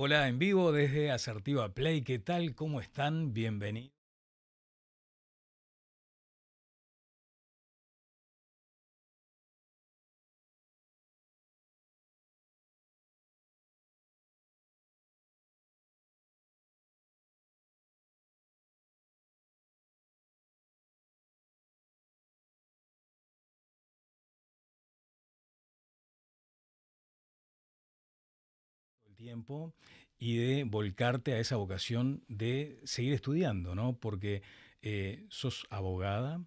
Hola, en vivo desde Asertiva Play. ¿Qué tal? ¿Cómo están? Bienvenidos. Tiempo y de volcarte a esa vocación de seguir estudiando, ¿no? Porque sos abogada,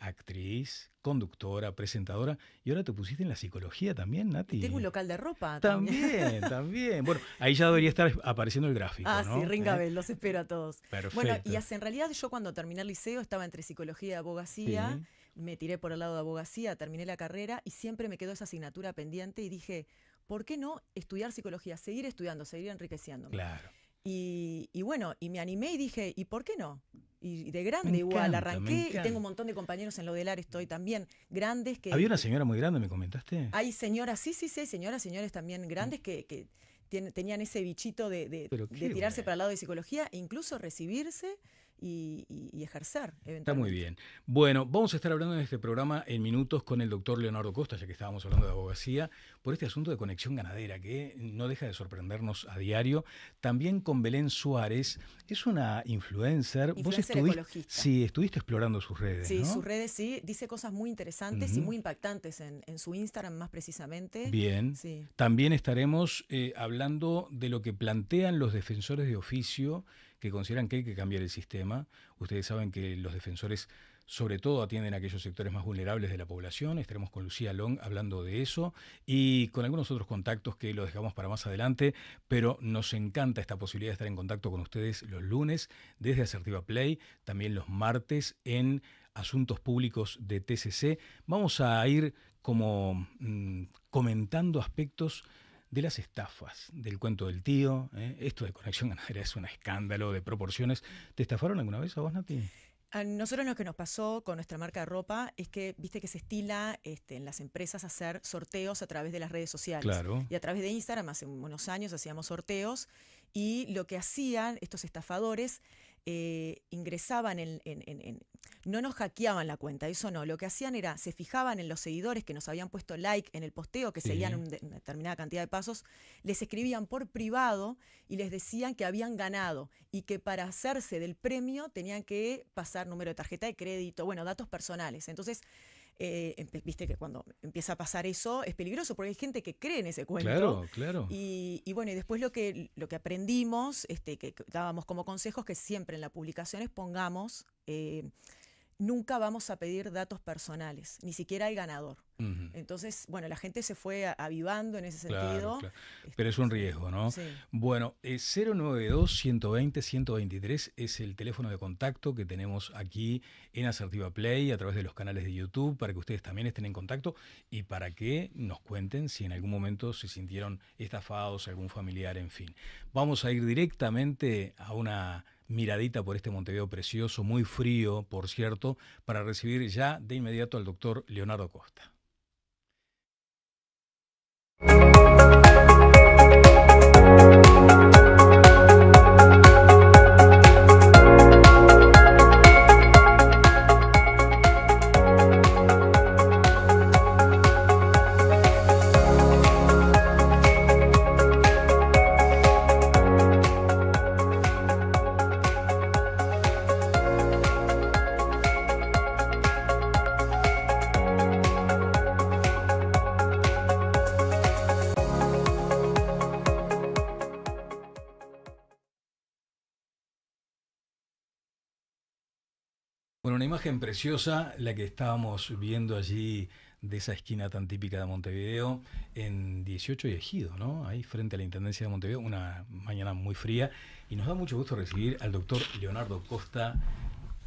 actriz, conductora, presentadora y ahora te pusiste en la psicología también, Y tengo un Nati. local de ropa también. También, también. Bueno, ahí ya debería Sí. estar apareciendo el gráfico, Ah, sí, ¿no? Ringabel, los espero a todos. Bueno, y Perfecto. en realidad yo cuando terminé el liceo estaba entre psicología y abogacía, Sí, me tiré por el lado de abogacía, terminé la carrera y siempre me quedó esa asignatura pendiente y dije, ¿por qué no estudiar psicología? Seguir estudiando, seguir enriqueciéndome. claro. Y bueno, y me animé y dije, ¿y por qué no? Y de Me grande igual, encanta, me arranqué y tengo un encanta. montón de compañeros en lo del AR, estoy también grandes Había una que señora muy grande, ¿me comentaste? hay señoras, sí, sí, sí, señoras, señores también grandes que tenían ese bichito Pero de qué tirarse bueno. para el lado de psicología e incluso recibirse y ejercer Está muy eventualmente. bien. Bueno, vamos a estar hablando en este programa en minutos con el doctor Leonardo Costa, ya que estábamos hablando de abogacía, por este asunto de conexión ganadera, que no deja de sorprendernos a diario. También con Belén Suárez, es una influencer. Vos Influencer estuviste, ecologista. sí, estuviste explorando sus redes, Sí, sus ¿no? redes sí, dice cosas muy interesantes y Ujú. muy impactantes en su Instagram más precisamente. Bien. Sí. También estaremos hablando de lo que plantean los defensores de oficio que consideran que hay que cambiar el sistema. Ustedes saben que los defensores sobre todo atienden a aquellos sectores más vulnerables de la población. Estaremos con Lucía Long hablando de eso y con algunos otros contactos que lo dejamos para más adelante, pero nos encanta esta posibilidad de estar en contacto con ustedes los lunes desde Asertiva Play, también los martes en Asuntos Públicos de TCC. Vamos a ir como comentando aspectos de las estafas, del cuento del tío. Esto de conexión ganadera es un escándalo de proporciones. ¿Te estafaron alguna vez a vos, Nati? A nosotros lo que nos pasó con nuestra marca de ropa es que, viste que se estila en las empresas hacer sorteos a través de las redes sociales. Claro. Y a través de Instagram, hace unos años hacíamos sorteos y lo que hacían estos estafadores, ingresaban no nos hackeaban la cuenta, eso no. Lo que hacían era, se fijaban en los seguidores que nos habían puesto like en el posteo, que seguían Sí. una determinada cantidad de pasos, les escribían por privado y les decían que habían ganado y que para hacerse del premio tenían que pasar número de tarjeta de crédito, bueno, datos personales. Entonces, viste que cuando empieza a pasar eso es peligroso porque hay gente que cree en ese cuento. Claro, claro. Y bueno, y después lo que aprendimos, que dábamos como consejos, que siempre en las publicaciones pongamos, nunca vamos a pedir datos personales, ni siquiera al ganador. Ujú. Entonces, bueno, la gente se fue avivando en ese Claro, sentido. claro. Pero es un Sí, riesgo, ¿no? sí. Bueno, 092-120-123 es el teléfono de contacto que tenemos aquí en Asertiva Play a través de los canales de YouTube para que ustedes también estén en contacto y para que nos cuenten si en algún momento se sintieron estafados, algún familiar, en fin. Vamos a ir directamente a una miradita por este Montevideo precioso, muy frío, por cierto, para recibir ya de inmediato al doctor Leonardo Costa. Bueno, una imagen preciosa, la que estábamos viendo allí de esa esquina tan típica de Montevideo, en 18 y Ejido, ¿no? Ahí frente a la Intendencia de Montevideo, una mañana muy fría. Y nos da mucho gusto recibir al doctor Leonardo Costa,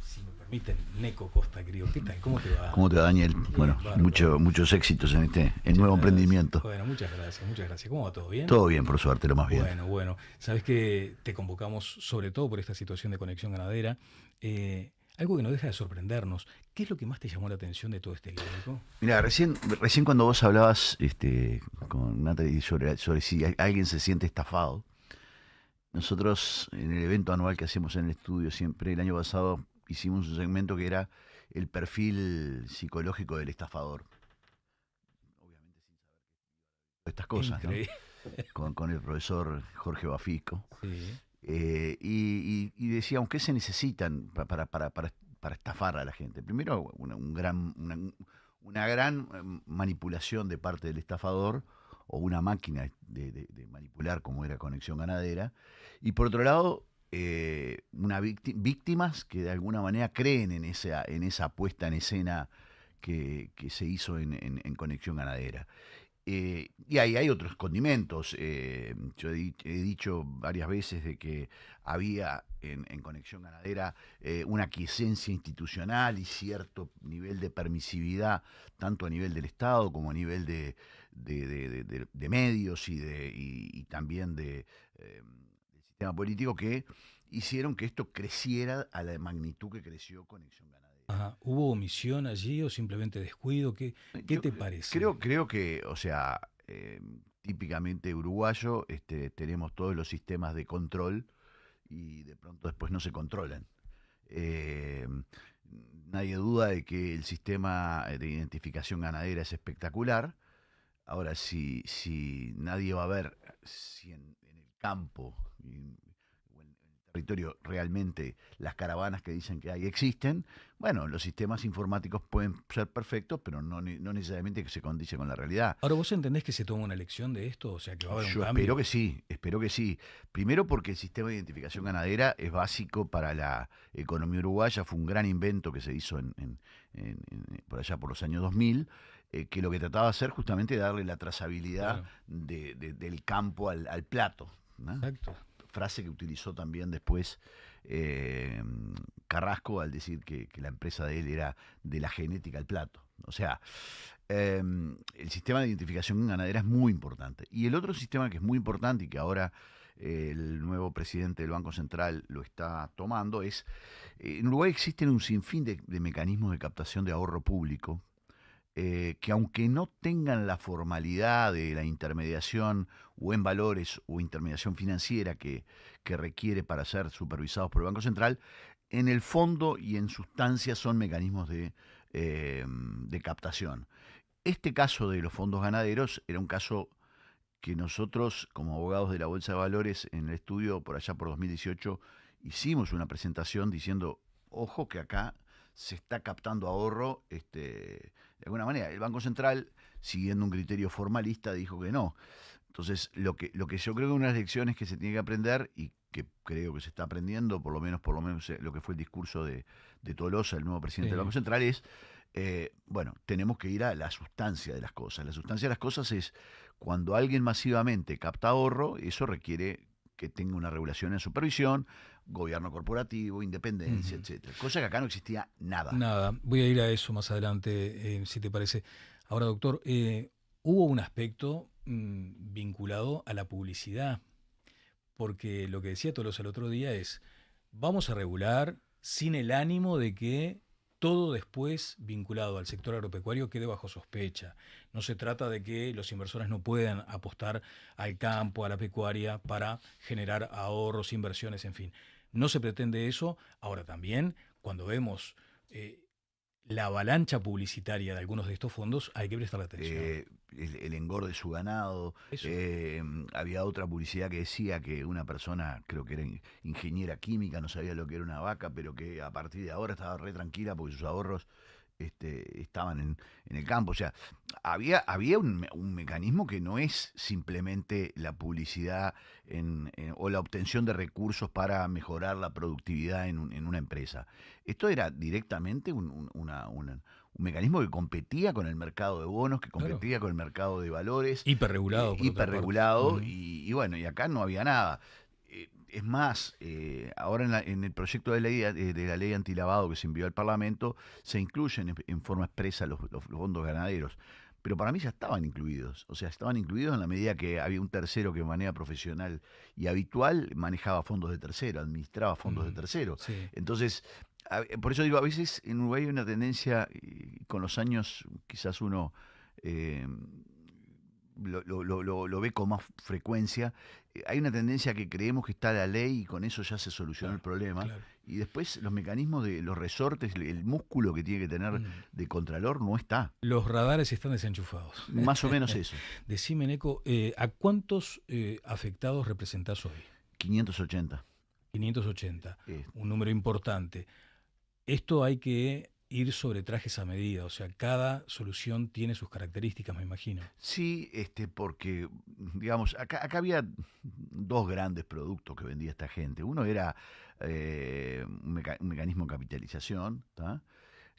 si me permiten, Neco Costa, querido. ¿Qué tal? ¿Cómo te va? ¿Cómo te va, Daniel? Bueno, Bárbaro. muchos éxitos en Muchas nuevo gracias. emprendimiento. Bueno, muchas gracias, muchas gracias. ¿Cómo va? ¿Todo bien? Todo bien, por suerte, lo más bien. Bueno, bueno. Sabes que te convocamos sobre todo por esta situación de conexión ganadera. Algo que no deja de sorprendernos. ¿Qué es lo que más te llamó la atención de todo este lío? Mira, recién cuando vos hablabas con Natalie sobre si alguien se siente estafado, Nosotros en el evento anual que hacemos en el estudio siempre, el año pasado hicimos un segmento que era el perfil psicológico del estafador. Obviamente sin saber estas cosas, ¿no? Increíble. Con el profesor Jorge Bafisco. Sí. Y decíamos, ¿qué se necesitan para estafar a la gente? Primero, una gran manipulación de parte del estafador o una máquina de manipular como era Conexión Ganadera. Y por otro lado, víctimas que de alguna manera creen en esa puesta en escena que se hizo en Conexión Ganadera. Y ahí hay otros condimentos. Yo he dicho varias veces de que había en Conexión Ganadera una aquiescencia institucional y cierto nivel de permisividad, tanto a nivel del Estado como a nivel de medios y también del sistema político, que hicieron que esto creciera a la magnitud que creció Conexión Ganadera. Ajá. ¿Hubo omisión allí o simplemente descuido? ¿Qué Yo te parece? creo que, o sea, típicamente uruguayo, tenemos todos los sistemas de control y de pronto después no se controlan. Eh, Nadie duda de que el sistema de identificación ganadera es espectacular. Ahora, si nadie va a ver si en el campo o en el territorio realmente las caravanas que dicen que hay existen, bueno, los sistemas informáticos pueden ser perfectos, pero no necesariamente que se condice con la realidad. Ahora, ¿vos entendés que se toma una lección de esto? O sea, que va a haber un Yo cambio. espero que sí. Primero porque el sistema de identificación ganadera es básico para la economía uruguaya, fue un gran invento que se hizo por allá por los años 2000, que lo que trataba de hacer justamente darle la trazabilidad Claro, del campo al plato, ¿no? exacto. Frase que utilizó también después eh, Carrasco al decir que la empresa de él era de la genética al plato. O sea, el sistema de identificación ganadera es muy importante. Y el otro sistema que es muy importante y que ahora el nuevo presidente del Banco Central lo está tomando es, en Uruguay existen un sinfín de mecanismos de captación de ahorro público, que aunque no tengan la formalidad de la intermediación o en valores o intermediación financiera que requiere para ser supervisados por el Banco Central, en el fondo y en sustancia son mecanismos de captación. Este caso de los fondos ganaderos era un caso que nosotros, como abogados de la Bolsa de Valores, en el estudio por allá por 2018, hicimos una presentación diciendo, ojo que acá se está captando ahorro, de alguna manera. El Banco Central, siguiendo un criterio formalista, dijo que no. Entonces, lo que yo creo que una de las lecciones que se tiene que aprender y que creo que se está aprendiendo, por lo menos lo que fue el discurso de Tolosa, el nuevo presidente del Banco Sí. Central, es, bueno, tenemos que ir a la sustancia de las cosas. La sustancia de las cosas es cuando alguien masivamente capta ahorro, eso requiere que tenga una regulación en supervisión, gobierno corporativo, independencia, Ujú. etcétera. Cosa que acá no existía nada. Nada, voy a ir a eso más adelante, si te parece. Ahora, doctor, hubo un aspecto vinculado a la publicidad, porque lo que decía Tolosa el otro día es, vamos a regular sin el ánimo de que todo después vinculado al sector agropecuario quede bajo sospecha. No se trata de que los inversores no puedan apostar al campo, a la pecuaria, para generar ahorros, inversiones, en fin. No se pretende eso. Ahora también, cuando vemos la avalancha publicitaria de algunos de estos fondos, hay que prestar atención. El engorde de su ganado. Eso. Había otra publicidad que decía que una persona, creo que era ingeniera química, no sabía lo que era una vaca, pero que a partir de ahora estaba re tranquila porque sus ahorros estaban en el campo. O sea, había un mecanismo que no es simplemente la publicidad o la obtención de recursos para mejorar la productividad en una empresa. Esto era directamente un mecanismo que competía con el mercado de bonos, que Claro. competía con el mercado de valores, Hiperregulado, por otra parte. hiperregulado, Ujú. y bueno, y acá no había nada. Es más, ahora en el proyecto de la ley antilavado que se envió al Parlamento, se incluyen en forma expresa los fondos ganaderos. Pero para mí ya estaban incluidos. O sea, estaban incluidos en la medida que había un tercero que de manera profesional y habitual manejaba fondos de tercero, administraba fondos de Ujú. tercero. Sí. Entonces, por eso digo, a veces en Uruguay hay una tendencia, con los años quizás uno eh, lo ve con más frecuencia. Hay una tendencia que creemos que está la ley y con eso ya se solucionó el problema. Claro. Y después los mecanismos de los resortes, el músculo que tiene que tener de contralor no está. Los radares están desenchufados. Más o menos eso. Decime, Neco, ¿a cuántos afectados representás hoy? 580. 580, un número importante. Esto hay que ir sobre trajes a medida, o sea, cada solución tiene sus características, me imagino. Sí, porque, digamos, acá había dos grandes productos que vendía esta gente. Uno era un mecanismo de capitalización, ¿tá?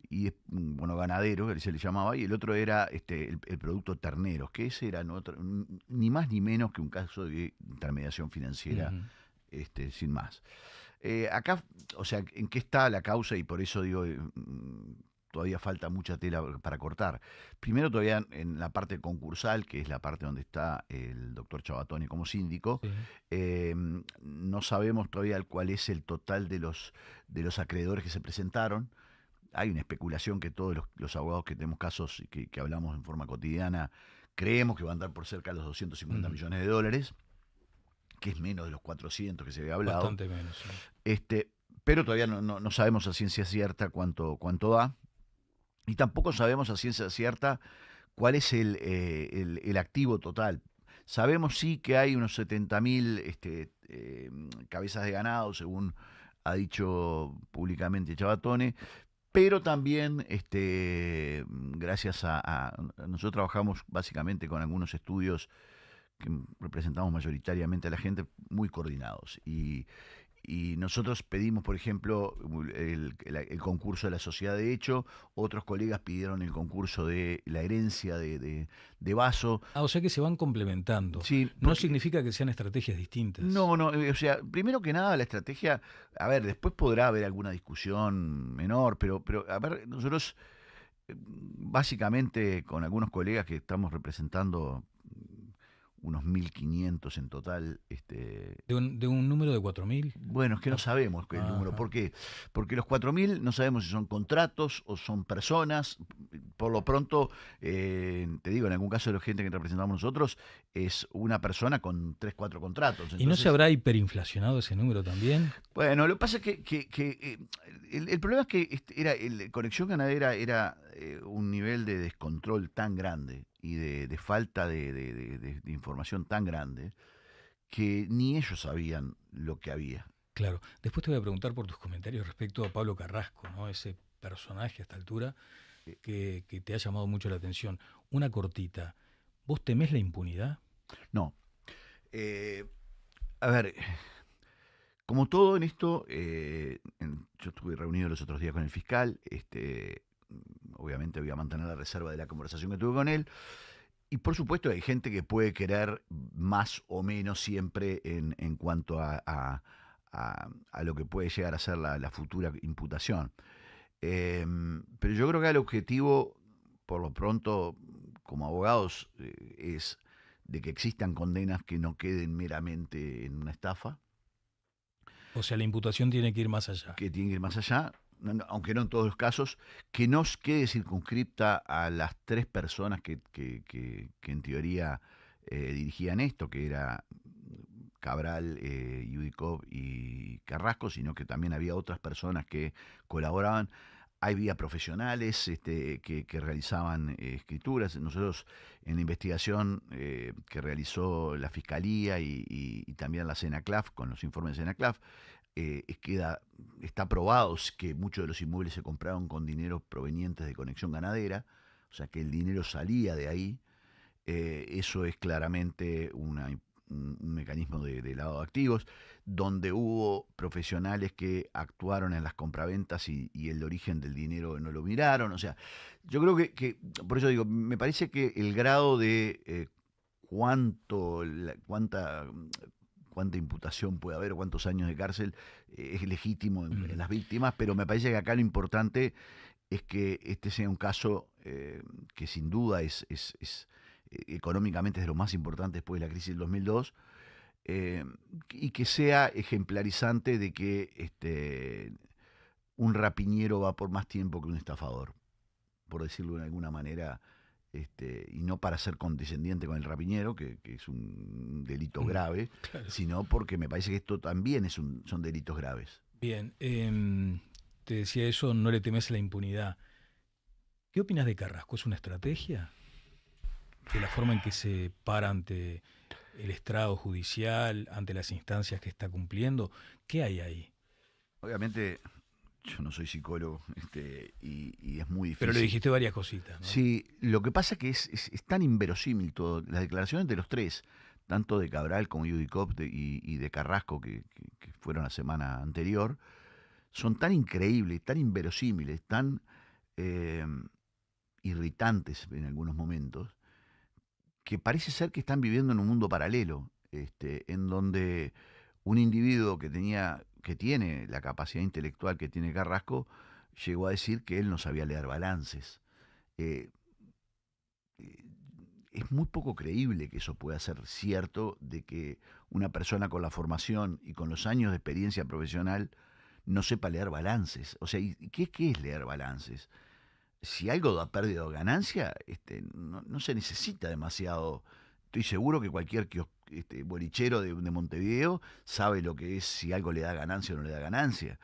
Y bueno, ganadero, que se le llamaba, y el otro era el producto terneros, que ese era ni más ni menos que un caso de intermediación financiera, sin más. Acá, o sea, ¿en qué está la causa? Y por eso digo, todavía falta mucha tela para cortar. Primero, todavía en la parte concursal, que es la parte donde está el doctor Chavatoni como síndico, sí. No sabemos todavía cuál es el total de los acreedores que se presentaron. Hay una especulación que todos los abogados que tenemos casos y que hablamos en forma cotidiana, creemos que van a andar por cerca de los 250 millones de dólares, que es menos de los 400 que se había hablado. Bastante menos, sí. Pero todavía no sabemos a ciencia cierta cuánto da. Y tampoco sabemos a ciencia cierta cuál es el activo total. Sabemos sí que hay unos 70.000 cabezas de ganado, según ha dicho públicamente Chavatone, pero también gracias a nosotros trabajamos básicamente con algunos estudios que representamos mayoritariamente a la gente, muy coordinados. Y nosotros pedimos, por ejemplo, el concurso de la sociedad de hecho, otros colegas pidieron el concurso de la herencia de Vaso. O sea que se van complementando. Sí, no significa que sean estrategias distintas. No, o sea, primero que nada la estrategia, a ver, después podrá haber alguna discusión menor, pero a ver, nosotros básicamente con algunos colegas que estamos representando unos 1.500 en total. ¿De un número de 4.000? Bueno, es que no sabemos el número. ¿Por qué? Porque los 4.000 no sabemos si son contratos o son personas. Por lo pronto, te digo, en algún caso de la gente que representamos nosotros, es una persona con 3, 4 contratos. Entonces, ¿y no se habrá hiperinflacionado ese número también? Bueno, lo que pasa es que el problema es que Conexión Ganadera era un nivel de descontrol tan grande y de falta de información tan grande que ni ellos sabían lo que había. Claro. Después te voy a preguntar por tus comentarios respecto a Pablo Carrasco, ¿no? Ese personaje a esta altura que te ha llamado mucho la atención. Una cortita. ¿Vos temés la impunidad? No. A ver, como todo en esto, yo estuve reunido los otros días con el fiscal, obviamente voy a mantener la reserva de la conversación que tuve con él, y por supuesto hay gente que puede querer más o menos siempre en cuanto a lo que puede llegar a ser la futura imputación. Pero yo creo que el objetivo, por lo pronto, como abogados, es de que existan condenas que no queden meramente en una estafa. O sea, la imputación tiene que ir más allá. Que tiene que ir más allá, aunque no en todos los casos, que no quede circunscripta a las 3 personas que en teoría dirigían esto, que era Cabral, Yudikov y Carrasco, sino que también había otras personas que colaboraban. Había profesionales que realizaban escrituras. Nosotros en la investigación que realizó la Fiscalía y también la CENACLAF, con los informes de CENACLAF, está probado que muchos de los inmuebles se compraron con dinero provenientes de Conexión Ganadera, o sea que el dinero salía de ahí. Eso es claramente un mecanismo de lavado de activos, donde hubo profesionales que actuaron en las compraventas y el origen del dinero no lo miraron. O sea, yo creo que por eso digo, me parece que el grado de cuánta imputación puede haber o cuántos años de cárcel es legítimo en las víctimas, pero me parece que acá lo importante es que este sea un caso que sin duda es económicamente es de lo más importante después de la crisis del 2002, y que sea ejemplarizante de que un rapiñero va por más tiempo que un estafador, por decirlo de alguna manera, y no para ser condescendiente con el rapiñero, que es un delito grave, Claro. sino porque me parece que esto también son delitos graves. Bien, te decía eso, no le temes a la impunidad. ¿Qué opinas de Carrasco? ¿Es una estrategia? ¿De la forma en que se para ante el estrado judicial, ante las instancias que está cumpliendo? ¿Qué hay ahí? Obviamente, yo no soy psicólogo, y es muy difícil. Pero le dijiste varias cositas, ¿no? Sí, lo que pasa que es tan inverosímil todo. Las declaraciones de los tres, tanto de Cabral como Judicop y de Carrasco, que fueron la semana anterior, son tan increíbles, tan inverosímiles, tan eh, irritantes en algunos momentos, que parece ser que están viviendo en un mundo paralelo, en donde un individuo que tiene la capacidad intelectual que tiene Carrasco, llegó a decir que él no sabía leer balances. Eh, eh, es muy poco creíble que eso pueda ser cierto, de que una persona con la formación y con los años de experiencia profesional no sepa leer balances. O sea, ¿y qué es leer balances? Si algo da pérdida o ganancia, no se necesita demasiado. Estoy seguro que cualquier bolichero de Montevideo sabe lo que es si algo le da ganancia o no le da ganancia.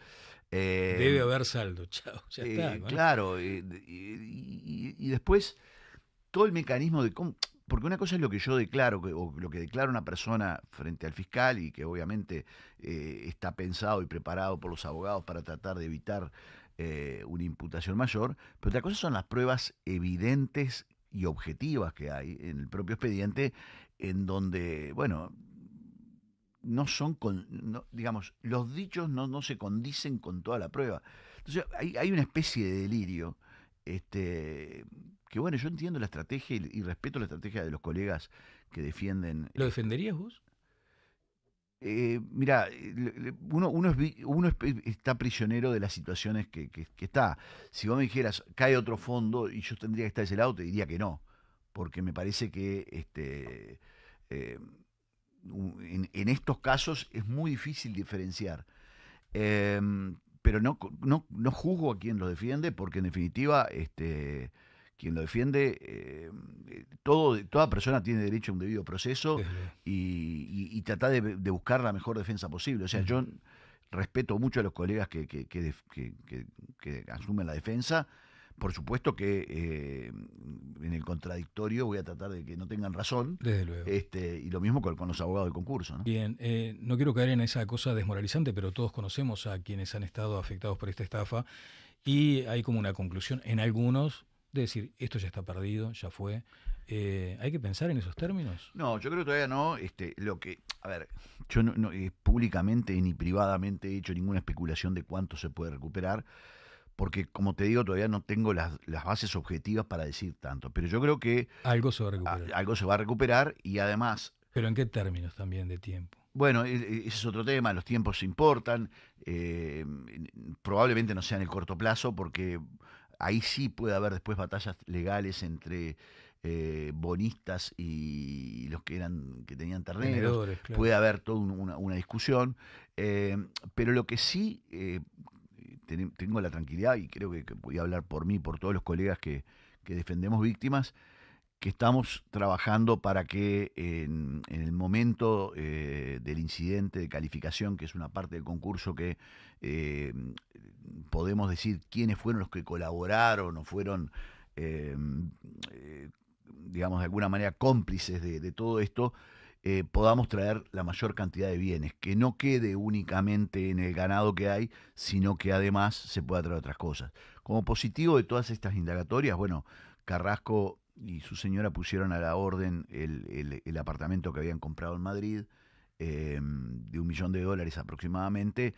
Debe haber saldo, chao, ya está. Claro, y después todo el mecanismo de cómo, porque una cosa es lo que yo declaro, o lo que declara una persona frente al fiscal, y que obviamente está pensado y preparado por los abogados para tratar de evitar una imputación mayor, pero otra cosa son las pruebas evidentes y objetivas que hay en el propio expediente, en donde, bueno, no son, digamos, los dichos no se condicen con toda la prueba. Entonces hay una especie de delirio, que bueno, yo entiendo la estrategia y respeto la estrategia de los colegas que defienden. ¿Lo defenderías vos? Mira, uno está prisionero de las situaciones que está. Si vos me dijeras, cae otro fondo y yo tendría que estar de ese lado, te diría que no, porque me parece que en estos casos es muy difícil diferenciar. Pero no juzgo a quien lo defiende, porque en definitiva quien lo defiende, toda persona tiene derecho a un debido proceso, y tratar de buscar la mejor defensa posible. O sea, yo respeto mucho a los colegas que asumen la defensa. Por supuesto que en el contradictorio voy a tratar de que no tengan razón. Desde luego. Y lo mismo con los abogados del concurso, ¿no? Bien, no quiero caer en esa cosa desmoralizante, pero todos conocemos a quienes han estado afectados por esta estafa, y hay como una conclusión en algunos de decir, esto ya está perdido, ya fue. ¿Hay que pensar en esos términos? No, yo creo que todavía no. A ver, yo no, públicamente ni privadamente he hecho ninguna especulación de cuánto se puede recuperar, porque, como te digo, todavía no tengo las bases objetivas para decir tanto. Pero yo creo que algo se va a recuperar. Algo se va a recuperar, y además... ¿Pero en qué términos también de tiempo? Bueno, ese es otro tema, los tiempos importan. Probablemente no sea en el corto plazo, porque ahí sí puede haber después batallas legales entre bonistas y los que tenían terneros. Claro. Puede haber toda una discusión. Pero lo que sí... tengo la tranquilidad, y creo que voy a hablar por mí, por todos los colegas que defendemos víctimas, que estamos trabajando para que en el momento del incidente de calificación, que es una parte del concurso que podemos decir quiénes fueron los que colaboraron o fueron, digamos, de alguna manera cómplices de todo esto, podamos traer la mayor cantidad de bienes, que no quede únicamente en el ganado que hay, sino que además se pueda traer otras cosas. Como positivo de todas estas indagatorias, bueno, Carrasco y su señora pusieron a la orden el apartamento que habían comprado en Madrid, de $1 millón aproximadamente,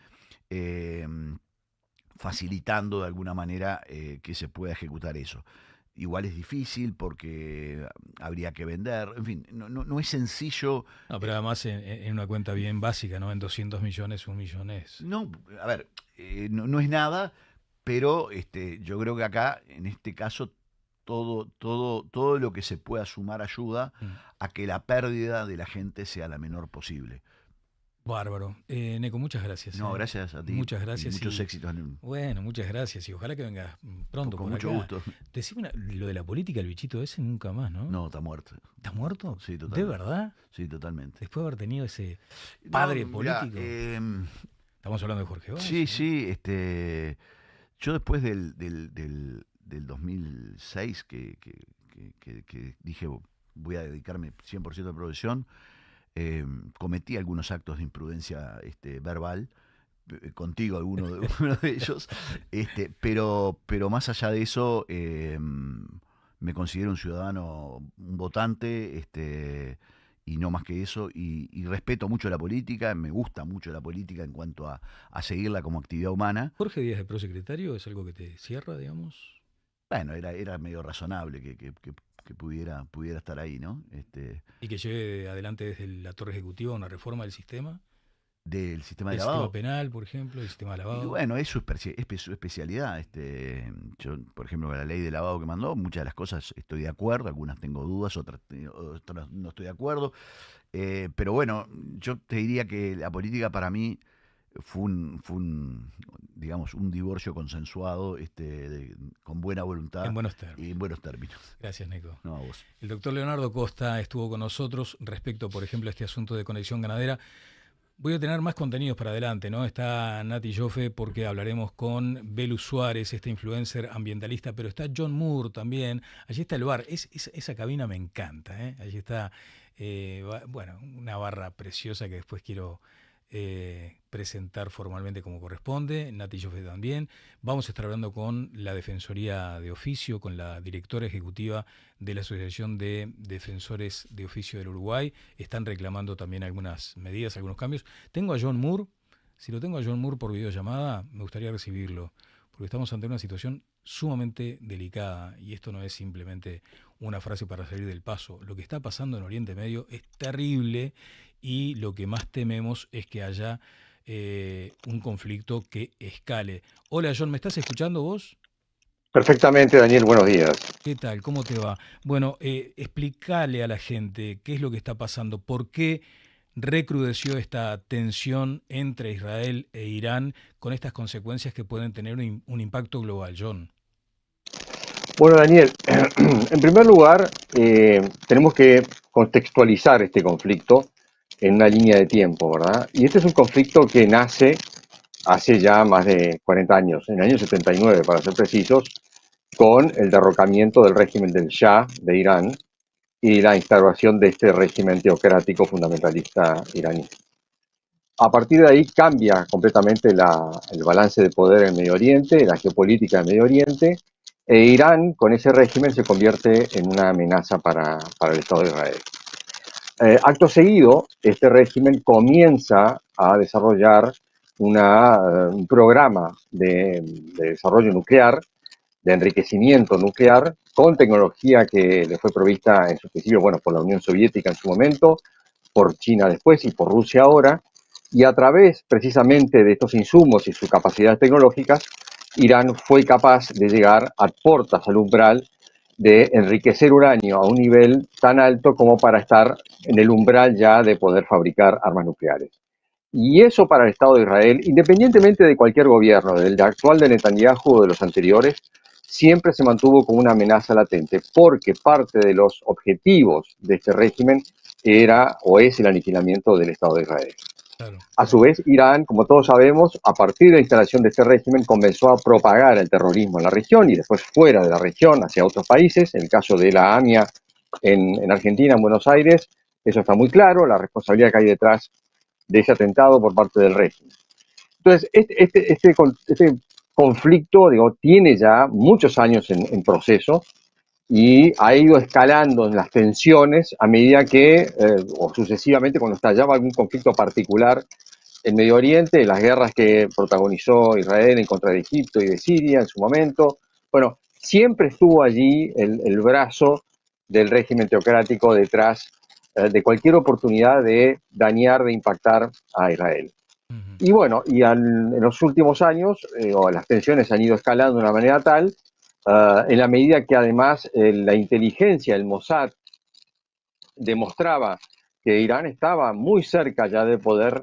facilitando de alguna manera que se pueda ejecutar eso. Igual es difícil porque habría que vender, en fin, no es sencillo. No, pero además en una cuenta bien básica, ¿no? En 200 millones, 1 millón es. No, a ver, no es nada, pero yo creo que acá, en este caso, todo lo que se pueda sumar ayuda a que la pérdida de la gente sea la menor posible. Bárbaro. Neco, muchas gracias. No, gracias a ti. Muchas gracias. Y muchos éxitos. Bueno, muchas gracias, y ojalá que vengas Pronto Con por mucho acá. gusto. Decime lo de la política, el bichito ese nunca más, ¿no? No, está muerto. ¿Está muerto? Sí, ¿De totalmente. verdad? Sí, totalmente. Después de haber tenido ese No, padre mira, político. Estamos hablando de Jorge sí, Valle, ¿no? sí, yo después del 2006 que dije voy a dedicarme 100% a la profesión, cometí algunos actos de imprudencia verbal, contigo alguno de, uno de ellos, pero más allá de eso, me considero un ciudadano, un votante, y no más que eso, y respeto mucho la política, me gusta mucho la política en cuanto a seguirla como actividad humana. Jorge Díaz de prosecretario es algo que te cierra, digamos. Bueno, era medio razonable que pudiera estar ahí, ¿no? Y que lleve adelante desde la torre ejecutiva una reforma del sistema. Del sistema de El sistema lavado. penal, por ejemplo, el sistema de Y lavado. bueno, es su especialidad. Yo, por ejemplo, con la ley de lavado que mandó, muchas de las cosas estoy de acuerdo, algunas tengo dudas, otras no estoy de acuerdo. Pero bueno, yo te diría que la política para mí digamos, un divorcio consensuado, con buena voluntad En buenos y en términos. buenos términos. Gracias, Nico. No a vos. El doctor Leonardo Costa estuvo con nosotros respecto, por ejemplo, a este asunto de conexión ganadera. Voy a tener más contenidos para adelante, ¿no? Está Nati Joffe porque hablaremos con Belu Suárez, este influencer ambientalista, pero está John Moore también. Allí está el bar. Esa cabina me encanta, ¿eh? Allí está, bueno, una barra preciosa que después quiero presentar formalmente como corresponde. Nati Joffe también. Vamos a estar hablando con la Defensoría de Oficio, con la directora ejecutiva de la Asociación de Defensores de Oficio del Uruguay. Están reclamando también algunas medidas, algunos cambios. Tengo a John Moore. Si lo tengo a John Moore por videollamada, me gustaría recibirlo, porque estamos ante una situación sumamente delicada y esto no es simplemente una frase para salir del paso. Lo que está pasando en Oriente Medio es terrible y lo que más tememos es que haya un conflicto que escale. Hola John, ¿me estás escuchando vos? Perfectamente, Daniel, buenos días. ¿Qué tal? ¿Cómo te va? Bueno, explícale a la gente qué es lo que está pasando, por qué recrudeció esta tensión entre Israel e Irán con estas consecuencias que pueden tener un impacto global, John. Bueno, Daniel, en primer lugar, tenemos que contextualizar este conflicto en una línea de tiempo, ¿verdad? Y este es un conflicto que nace hace ya más de 40 años, en el año 79, para ser precisos, con el derrocamiento del régimen del Shah de Irán y la instauración de este régimen teocrático fundamentalista iraní. A partir de ahí cambia completamente el balance de poder en Medio Oriente, la geopolítica en Medio Oriente, e Irán con ese régimen se convierte en una amenaza para el Estado de Israel. Acto seguido, este régimen comienza a desarrollar un programa de desarrollo nuclear, de enriquecimiento nuclear, con tecnología que le fue provista en su principio, bueno, por la Unión Soviética en su momento, por China después y por Rusia ahora, y a través precisamente de estos insumos y sus capacidades tecnológicas, Irán fue capaz de llegar a puertas al umbral de enriquecer uranio a un nivel tan alto como para estar en el umbral ya de poder fabricar armas nucleares. Y eso para el Estado de Israel, independientemente de cualquier gobierno, del actual de Netanyahu o de los anteriores, siempre se mantuvo como una amenaza latente, porque parte de los objetivos de este régimen era o es el aniquilamiento del Estado de Israel. Claro, A su claro. vez, Irán, como todos sabemos, a partir de la instalación de este régimen, comenzó a propagar el terrorismo en la región y después fuera de la región hacia otros países. En el caso de la AMIA en Argentina, en Buenos Aires, eso está muy claro, la responsabilidad que hay detrás de ese atentado por parte del régimen. Entonces, este conflicto, digo, tiene ya muchos años en proceso y ha ido escalando en las tensiones a medida que, o sucesivamente, cuando estallaba algún conflicto particular en Medio Oriente, las guerras que protagonizó Israel en contra de Egipto y de Siria en su momento. Bueno, siempre estuvo allí el brazo del régimen teocrático detrás de cualquier oportunidad de dañar, de impactar a Israel. Ujú. Y bueno, en los últimos años las tensiones han ido escalando de una manera tal, en la medida que además la inteligencia, el Mossad, demostraba que Irán estaba muy cerca ya de poder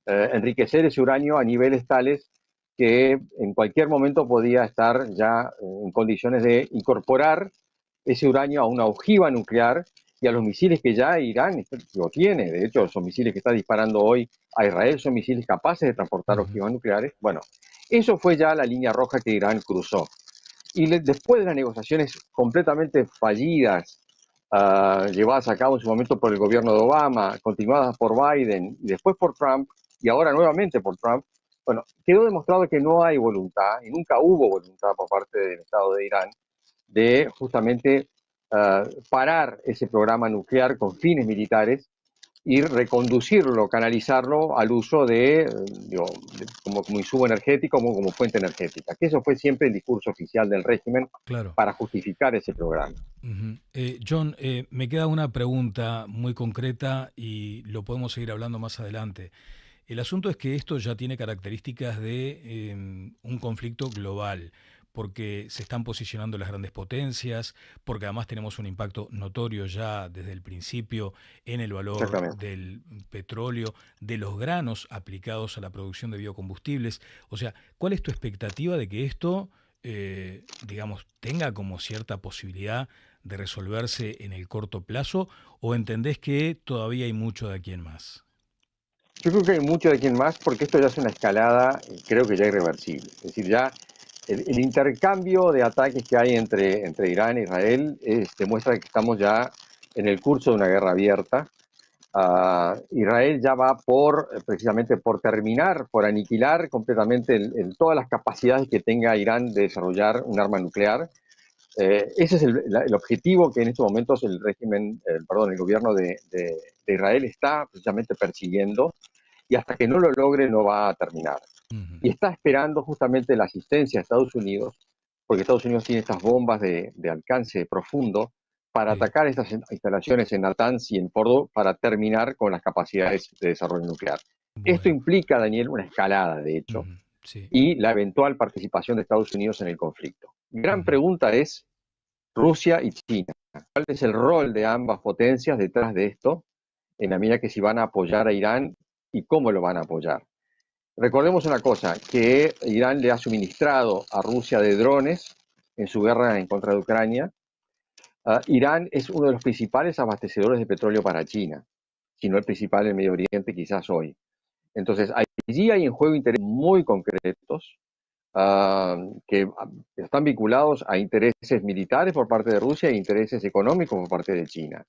enriquecer ese uranio a niveles tales que en cualquier momento podía estar ya en condiciones de incorporar ese uranio a una ojiva nuclear y a los misiles que ya Irán lo tiene. De hecho, esos misiles que está disparando hoy a Israel son misiles capaces de transportar ojivas nucleares. Bueno, eso fue ya la línea roja que Irán cruzó. Y después de las negociaciones completamente fallidas, llevadas a cabo en su momento por el gobierno de Obama, continuadas por Biden y después por Trump, y ahora nuevamente por Trump, bueno, quedó demostrado que no hay voluntad, y nunca hubo voluntad por parte del Estado de Irán, de justamente parar ese programa nuclear con fines militares y reconducirlo, canalizarlo al uso como insumo energético, como fuente energética. Que eso fue siempre el discurso oficial del régimen Claro. para justificar ese programa. John, me queda una pregunta muy concreta y lo podemos seguir hablando más adelante. El asunto es que esto ya tiene características de un conflicto global, porque se están posicionando las grandes potencias, porque además tenemos un impacto notorio ya desde el principio en el valor del petróleo, de los granos aplicados a la producción de biocombustibles. O sea, ¿cuál es tu expectativa de que esto, digamos, tenga como cierta posibilidad de resolverse en el corto plazo, o entendés que todavía hay mucho de aquí en más? Yo creo que hay mucho de aquí en más porque esto ya es una escalada, creo que ya irreversible. Es decir, ya el intercambio de ataques que hay entre Irán e Israel demuestra que estamos ya en el curso de una guerra abierta. Israel ya va precisamente por terminar, por aniquilar completamente todas las capacidades que tenga Irán de desarrollar un arma nuclear. Ese es el objetivo que en estos momentos el gobierno de Israel está precisamente persiguiendo, y hasta que no lo logre no va a terminar. Y está esperando justamente la asistencia de Estados Unidos, porque Estados Unidos tiene estas bombas de alcance profundo para atacar estas instalaciones en Natanz y en Fordo para terminar con las capacidades de desarrollo nuclear. Bueno. Esto implica, Daniel, una escalada, de hecho, sí. y la eventual participación de Estados Unidos en el conflicto. Gran pregunta es Rusia y China. ¿Cuál es el rol de ambas potencias detrás de esto, en la medida que si van a apoyar a Irán y cómo lo van a apoyar? Recordemos una cosa, que Irán le ha suministrado a Rusia de drones en su guerra en contra de Ucrania. Irán es uno de los principales abastecedores de petróleo para China, si no el principal en Medio Oriente quizás hoy. Entonces, allí hay en juego intereses muy concretos que están vinculados a intereses militares por parte de Rusia e intereses económicos por parte de China.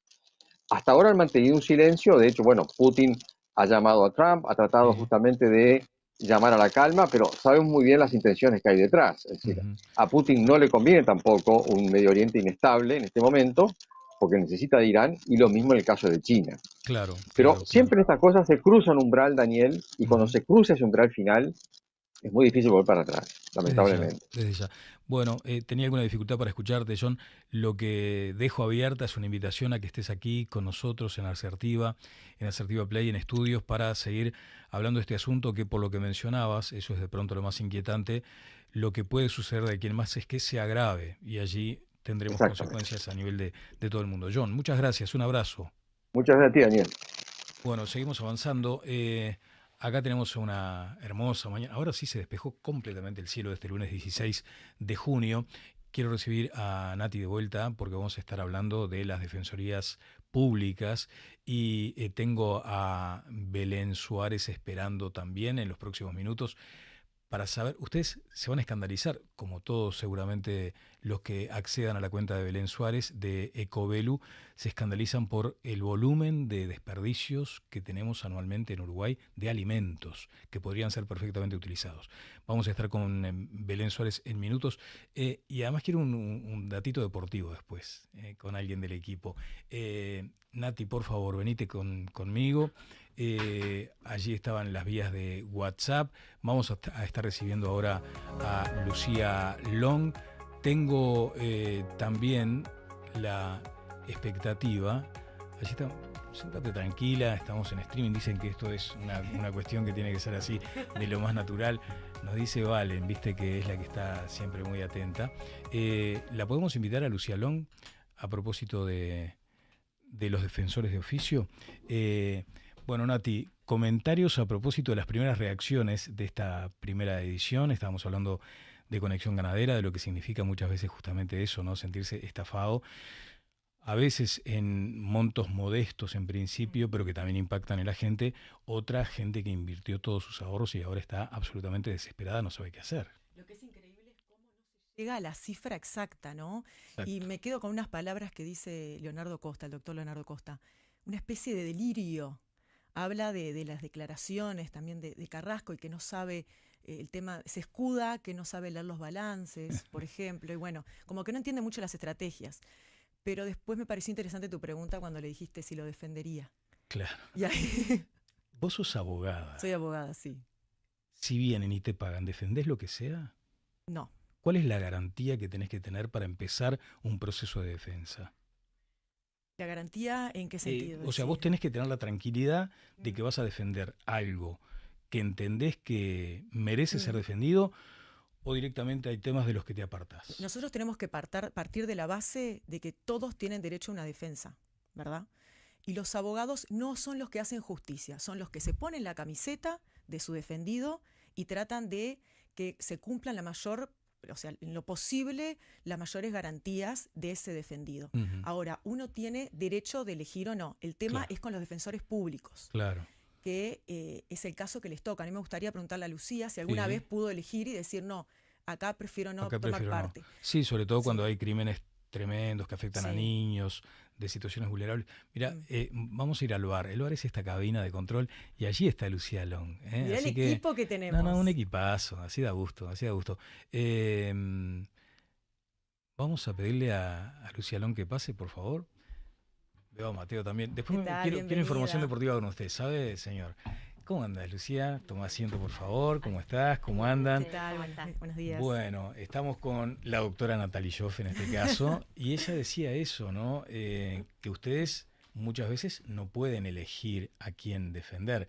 Hasta ahora han mantenido un silencio. De hecho, bueno, Putin ha llamado a Trump, ha tratado justamente de llamar a la calma, pero sabemos muy bien las intenciones que hay detrás. Es decir, a Putin no le conviene tampoco un Medio Oriente inestable en este momento, porque necesita de Irán, y lo mismo en el caso de China. Claro. Pero siempre en estas cosas se cruza un umbral, Daniel, y cuando se cruza ese umbral final, es muy difícil volver para atrás, lamentablemente. Desde ya. Bueno, tenía alguna dificultad para escucharte, John. Lo que dejo abierta es una invitación a que estés aquí con nosotros en Asertiva Play, en estudios, para seguir hablando de este asunto que, por lo que mencionabas, eso es de pronto lo más inquietante, lo que puede suceder de aquí en más es que se agrave, y allí tendremos consecuencias a nivel de todo el mundo. John, muchas gracias, un abrazo. Muchas gracias a ti, Daniel. Bueno, seguimos avanzando. Acá tenemos una hermosa mañana. Ahora sí se despejó completamente el cielo de este lunes 16 de junio. Quiero recibir a Nati de vuelta porque vamos a estar hablando de las defensorías públicas y tengo a Belén Suárez esperando también en los próximos minutos para saber. Ustedes se van a escandalizar, como todos seguramente los que accedan a la cuenta de Belén Suárez de Ecovelu, se escandalizan por el volumen de desperdicios que tenemos anualmente en Uruguay de alimentos que podrían ser perfectamente utilizados. Vamos a estar con Belén Suárez en minutos y además quiero un datito deportivo después con alguien del equipo. Nati, por favor, venite conmigo. Allí estaban las vías de WhatsApp. Vamos a estar recibiendo ahora a Lucía Long. Tengo también la expectativa. Allí está, siéntate tranquila, estamos en streaming. Dicen que esto es una cuestión que tiene que ser así, de lo más natural. Nos dice Valen, viste que es la que está siempre muy atenta. ¿La podemos invitar a Lucía Long a propósito de los defensores de oficio? Bueno, Nati, comentarios a propósito de las primeras reacciones de esta primera edición. Estábamos hablando de Conexión Ganadera, de lo que significa muchas veces justamente eso, ¿no? Sentirse estafado. A veces en montos modestos en principio, pero que también impactan en la gente. Otra gente que invirtió todos sus ahorros y ahora está absolutamente desesperada, no sabe qué hacer. Lo que es increíble es cómo no se llega a la cifra exacta, ¿no? Exacto. Y me quedo con unas palabras que dice Leonardo Costa, el doctor Leonardo Costa. Una especie de delirio. Habla de las declaraciones también de Carrasco y que no sabe el tema, se escuda, que no sabe leer los balances, por ejemplo. Y bueno, como que no entiende mucho las estrategias. Pero después me pareció interesante tu pregunta cuando le dijiste si lo defendería. Claro. Y ahí, Vos sos abogada. soy abogada, sí. Si vienen y te pagan, ¿defendés lo que sea? No. ¿Cuál es la garantía que tenés que tener para empezar un proceso de defensa? ¿La garantía en qué sentido? O sea, vos Decís. tenés que tener la tranquilidad de que vas a defender algo que entendés que merece ser defendido, o directamente hay temas de los que te apartás. Nosotros tenemos que partir de la base de que todos tienen derecho a una defensa, ¿verdad? Y los abogados no son los que hacen justicia, son los que se ponen la camiseta de su defendido y tratan de que se cumplan o sea, en lo posible, las mayores garantías de ese defendido. Ujú. Ahora, uno tiene derecho de elegir o no. El tema Claro. es con los defensores públicos, Claro. que es el caso que les toca. A mí me gustaría preguntarle a Lucía si alguna Sí. vez pudo elegir y decir, no, acá prefiero no Acá tomar prefiero no. parte. Sí, sobre todo Sí. cuando hay crímenes tremendos que afectan a Sí. niños, de situaciones vulnerables. Mira, Mm. vamos a ir al bar. El bar es esta cabina de control y allí está Lucía Long. Mirá Así el que, equipo que tenemos. no, un equipazo, así da gusto, así da gusto. Vamos a pedirle a Lucía Long que pase, por favor. Veo a Mateo también. Después ¿Qué tal? quiero información Bienvenida. deportiva con usted, ¿sabe, señor? ¿Cómo andas, Lucía? Toma asiento, por favor. ¿Cómo estás? ¿Cómo andan? ¿Qué tal? ¿Cómo estás? Buenos días. Bueno, estamos con la doctora Natalie Joff en este caso, y ella decía eso, ¿no? Que ustedes muchas veces no pueden elegir a quién defender.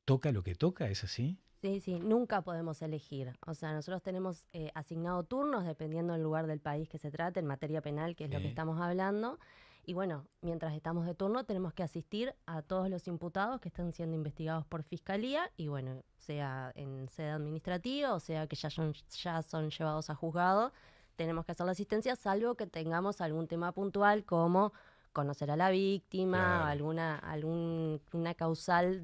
¿Toca lo que toca? ¿Es así? Sí, nunca podemos elegir. O sea, nosotros tenemos asignado turnos dependiendo del lugar del país que se trate, en materia penal, que es lo Sí. que estamos hablando. Y bueno, mientras estamos de turno tenemos que asistir a todos los imputados que están siendo investigados por Fiscalía y bueno, sea en sede administrativa o sea que ya son llevados a juzgado, tenemos que hacer la asistencia salvo que tengamos algún tema puntual como conocer a la víctima, Claro. alguna causal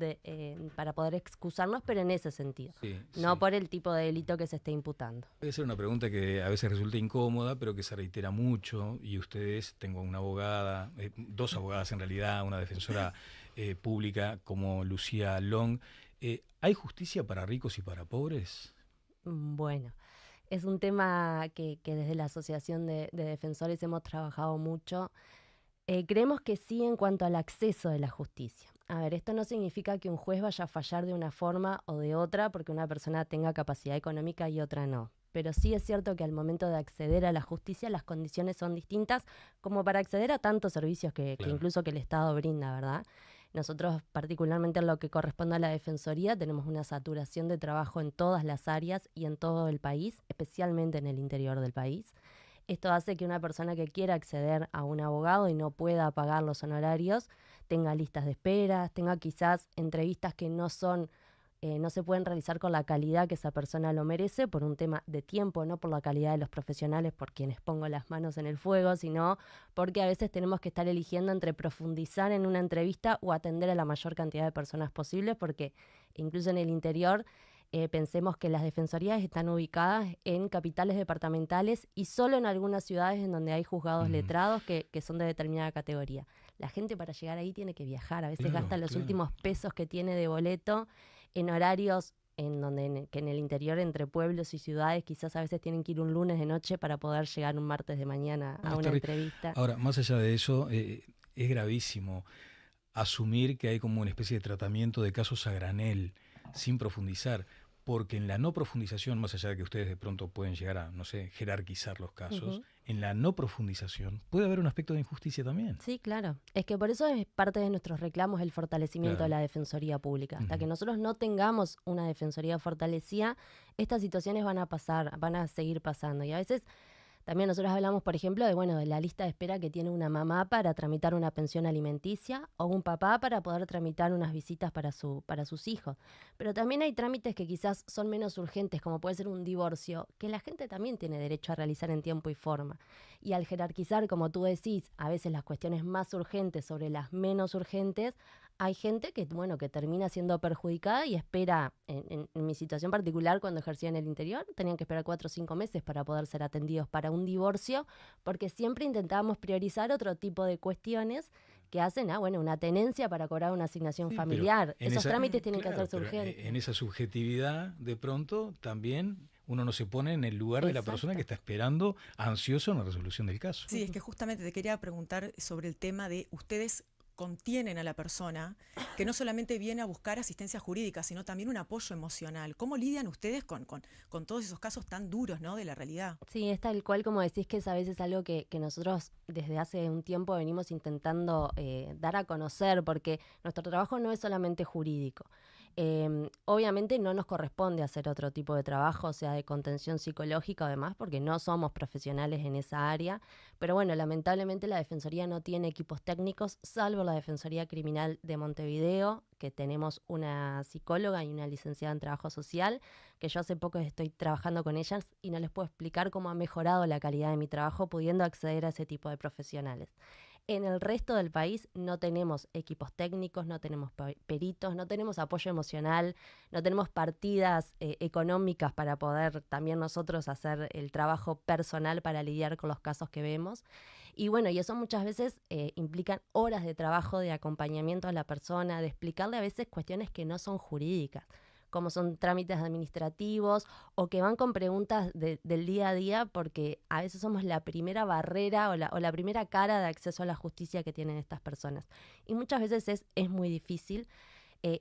para poder excusarnos, pero en ese sentido, Sí, no sí. por el tipo de delito que se esté imputando. Puede ser una pregunta que a veces resulta incómoda, pero que se reitera mucho. Y ustedes, tengo una abogada, dos abogadas en realidad, una defensora pública como Lucía Long. ¿Hay justicia para ricos y para pobres? Bueno, es un tema que desde la Asociación de Defensores hemos trabajado mucho. Creemos que sí en cuanto al acceso de la justicia. A ver, esto no significa que un juez vaya a fallar de una forma o de otra porque una persona tenga capacidad económica y otra no. Pero sí es cierto que al momento de acceder a la justicia las condiciones son distintas como para acceder a tantos servicios que Claro. incluso que el Estado brinda, ¿verdad? Nosotros, particularmente en lo que corresponde a la Defensoría, tenemos una saturación de trabajo en todas las áreas y en todo el país, especialmente en el interior del país. Esto hace que una persona que quiera acceder a un abogado y no pueda pagar los honorarios tenga listas de espera, tenga quizás entrevistas que no se pueden realizar con la calidad que esa persona lo merece por un tema de tiempo, no por la calidad de los profesionales por quienes pongo las manos en el fuego, sino porque a veces tenemos que estar eligiendo entre profundizar en una entrevista o atender a la mayor cantidad de personas posibles, porque incluso en el interior pensemos que las defensorías están ubicadas en capitales departamentales y solo en algunas ciudades en donde hay juzgados letrados que son de determinada categoría. La gente para llegar ahí tiene que viajar, a veces Claro, gasta los claro. últimos pesos que tiene de boleto en horarios que en el interior, entre pueblos y ciudades, quizás a veces tienen que ir un lunes de noche para poder llegar un martes de mañana a una entrevista. Ahora, más allá de eso, es gravísimo asumir que hay como una especie de tratamiento de casos a granel, sin profundizar, porque en la no profundización, más allá de que ustedes de pronto pueden llegar a, no sé, jerarquizar los casos, en la no profundización puede haber un aspecto de injusticia también. Sí, claro. Es que por eso es parte de nuestros reclamos el fortalecimiento de la Defensoría Pública. Hasta que nosotros no tengamos una Defensoría fortalecida, estas situaciones van a pasar, van a seguir pasando. Y a veces También nosotros hablamos, por ejemplo, de la lista de espera que tiene una mamá para tramitar una pensión alimenticia o un papá para poder tramitar unas visitas para sus hijos. Pero también hay trámites que quizás son menos urgentes, como puede ser un divorcio, que la gente también tiene derecho a realizar en tiempo y forma. Y al jerarquizar, como tú decís, a veces las cuestiones más urgentes sobre las menos urgentes, hay gente que termina siendo perjudicada y espera, en mi situación particular, cuando ejercía en el interior, tenían que esperar 4 o 5 meses para poder ser atendidos para un divorcio, porque siempre intentábamos priorizar otro tipo de cuestiones que hacen una tenencia para cobrar una asignación Sí, familiar. en Esos esa- trámites tienen que claro, hacerse pero urgentes. en esa subjetividad, de pronto, también uno no se pone en el lugar de la persona que está esperando, ansioso en la resolución del caso. Sí, es que justamente te quería preguntar sobre el tema de ustedes contienen a la persona que no solamente viene a buscar asistencia jurídica, sino también un apoyo emocional. ¿Cómo lidian ustedes con todos esos casos tan duros, ¿no?, de la realidad? Sí, es tal cual como decís, que es a veces algo que nosotros desde hace un tiempo venimos intentando dar a conocer, porque nuestro trabajo no es solamente jurídico. Obviamente no nos corresponde hacer otro tipo de trabajo, o sea, de contención psicológica o demás, porque no somos profesionales en esa área, pero bueno, lamentablemente la Defensoría no tiene equipos técnicos, salvo la Defensoría Criminal de Montevideo, que tenemos una psicóloga y una licenciada en trabajo social, que yo hace poco estoy trabajando con ellas y no les puedo explicar cómo ha mejorado la calidad de mi trabajo pudiendo acceder a ese tipo de profesionales. En el resto del país no tenemos equipos técnicos, no tenemos peritos, no tenemos apoyo emocional, no tenemos partidas económicas para poder también nosotros hacer el trabajo personal para lidiar con los casos que vemos. Y y eso muchas veces implican horas de trabajo, de acompañamiento a la persona, de explicarle a veces cuestiones que no son jurídicas, como son trámites administrativos o que van con preguntas del día a día, porque a veces somos la primera barrera o la primera cara de acceso a la justicia que tienen estas personas. Y muchas veces es muy difícil.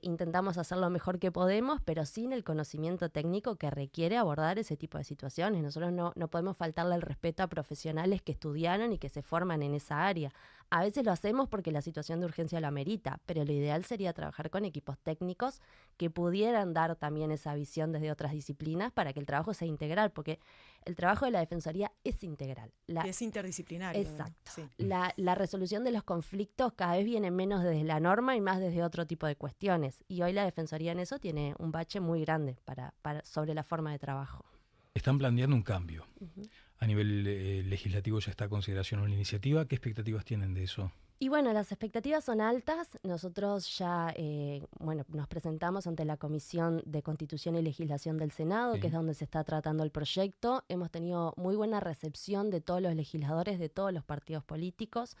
Intentamos hacer lo mejor que podemos, pero sin el conocimiento técnico que requiere abordar ese tipo de situaciones. Nosotros no podemos faltarle el respeto a profesionales que estudiaron y que se forman en esa área. A veces lo hacemos porque la situación de urgencia lo amerita, pero lo ideal sería trabajar con equipos técnicos que pudieran dar también esa visión desde otras disciplinas para que el trabajo sea integral, porque el trabajo de la Defensoría es integral. Y es interdisciplinario. Exacto. Sí. La resolución de los conflictos cada vez viene menos desde la norma y más desde otro tipo de cuestiones. Y hoy la Defensoría en eso tiene un bache muy grande sobre la forma de trabajo. Están planteando un cambio. A nivel legislativo ya está a consideración una iniciativa. ¿Qué expectativas tienen de eso? Y las expectativas son altas. Nosotros ya nos presentamos ante la Comisión de Constitución y Legislación del Senado, Sí. que es donde se está tratando el proyecto. Hemos tenido muy buena recepción de todos los legisladores, de todos los partidos políticos.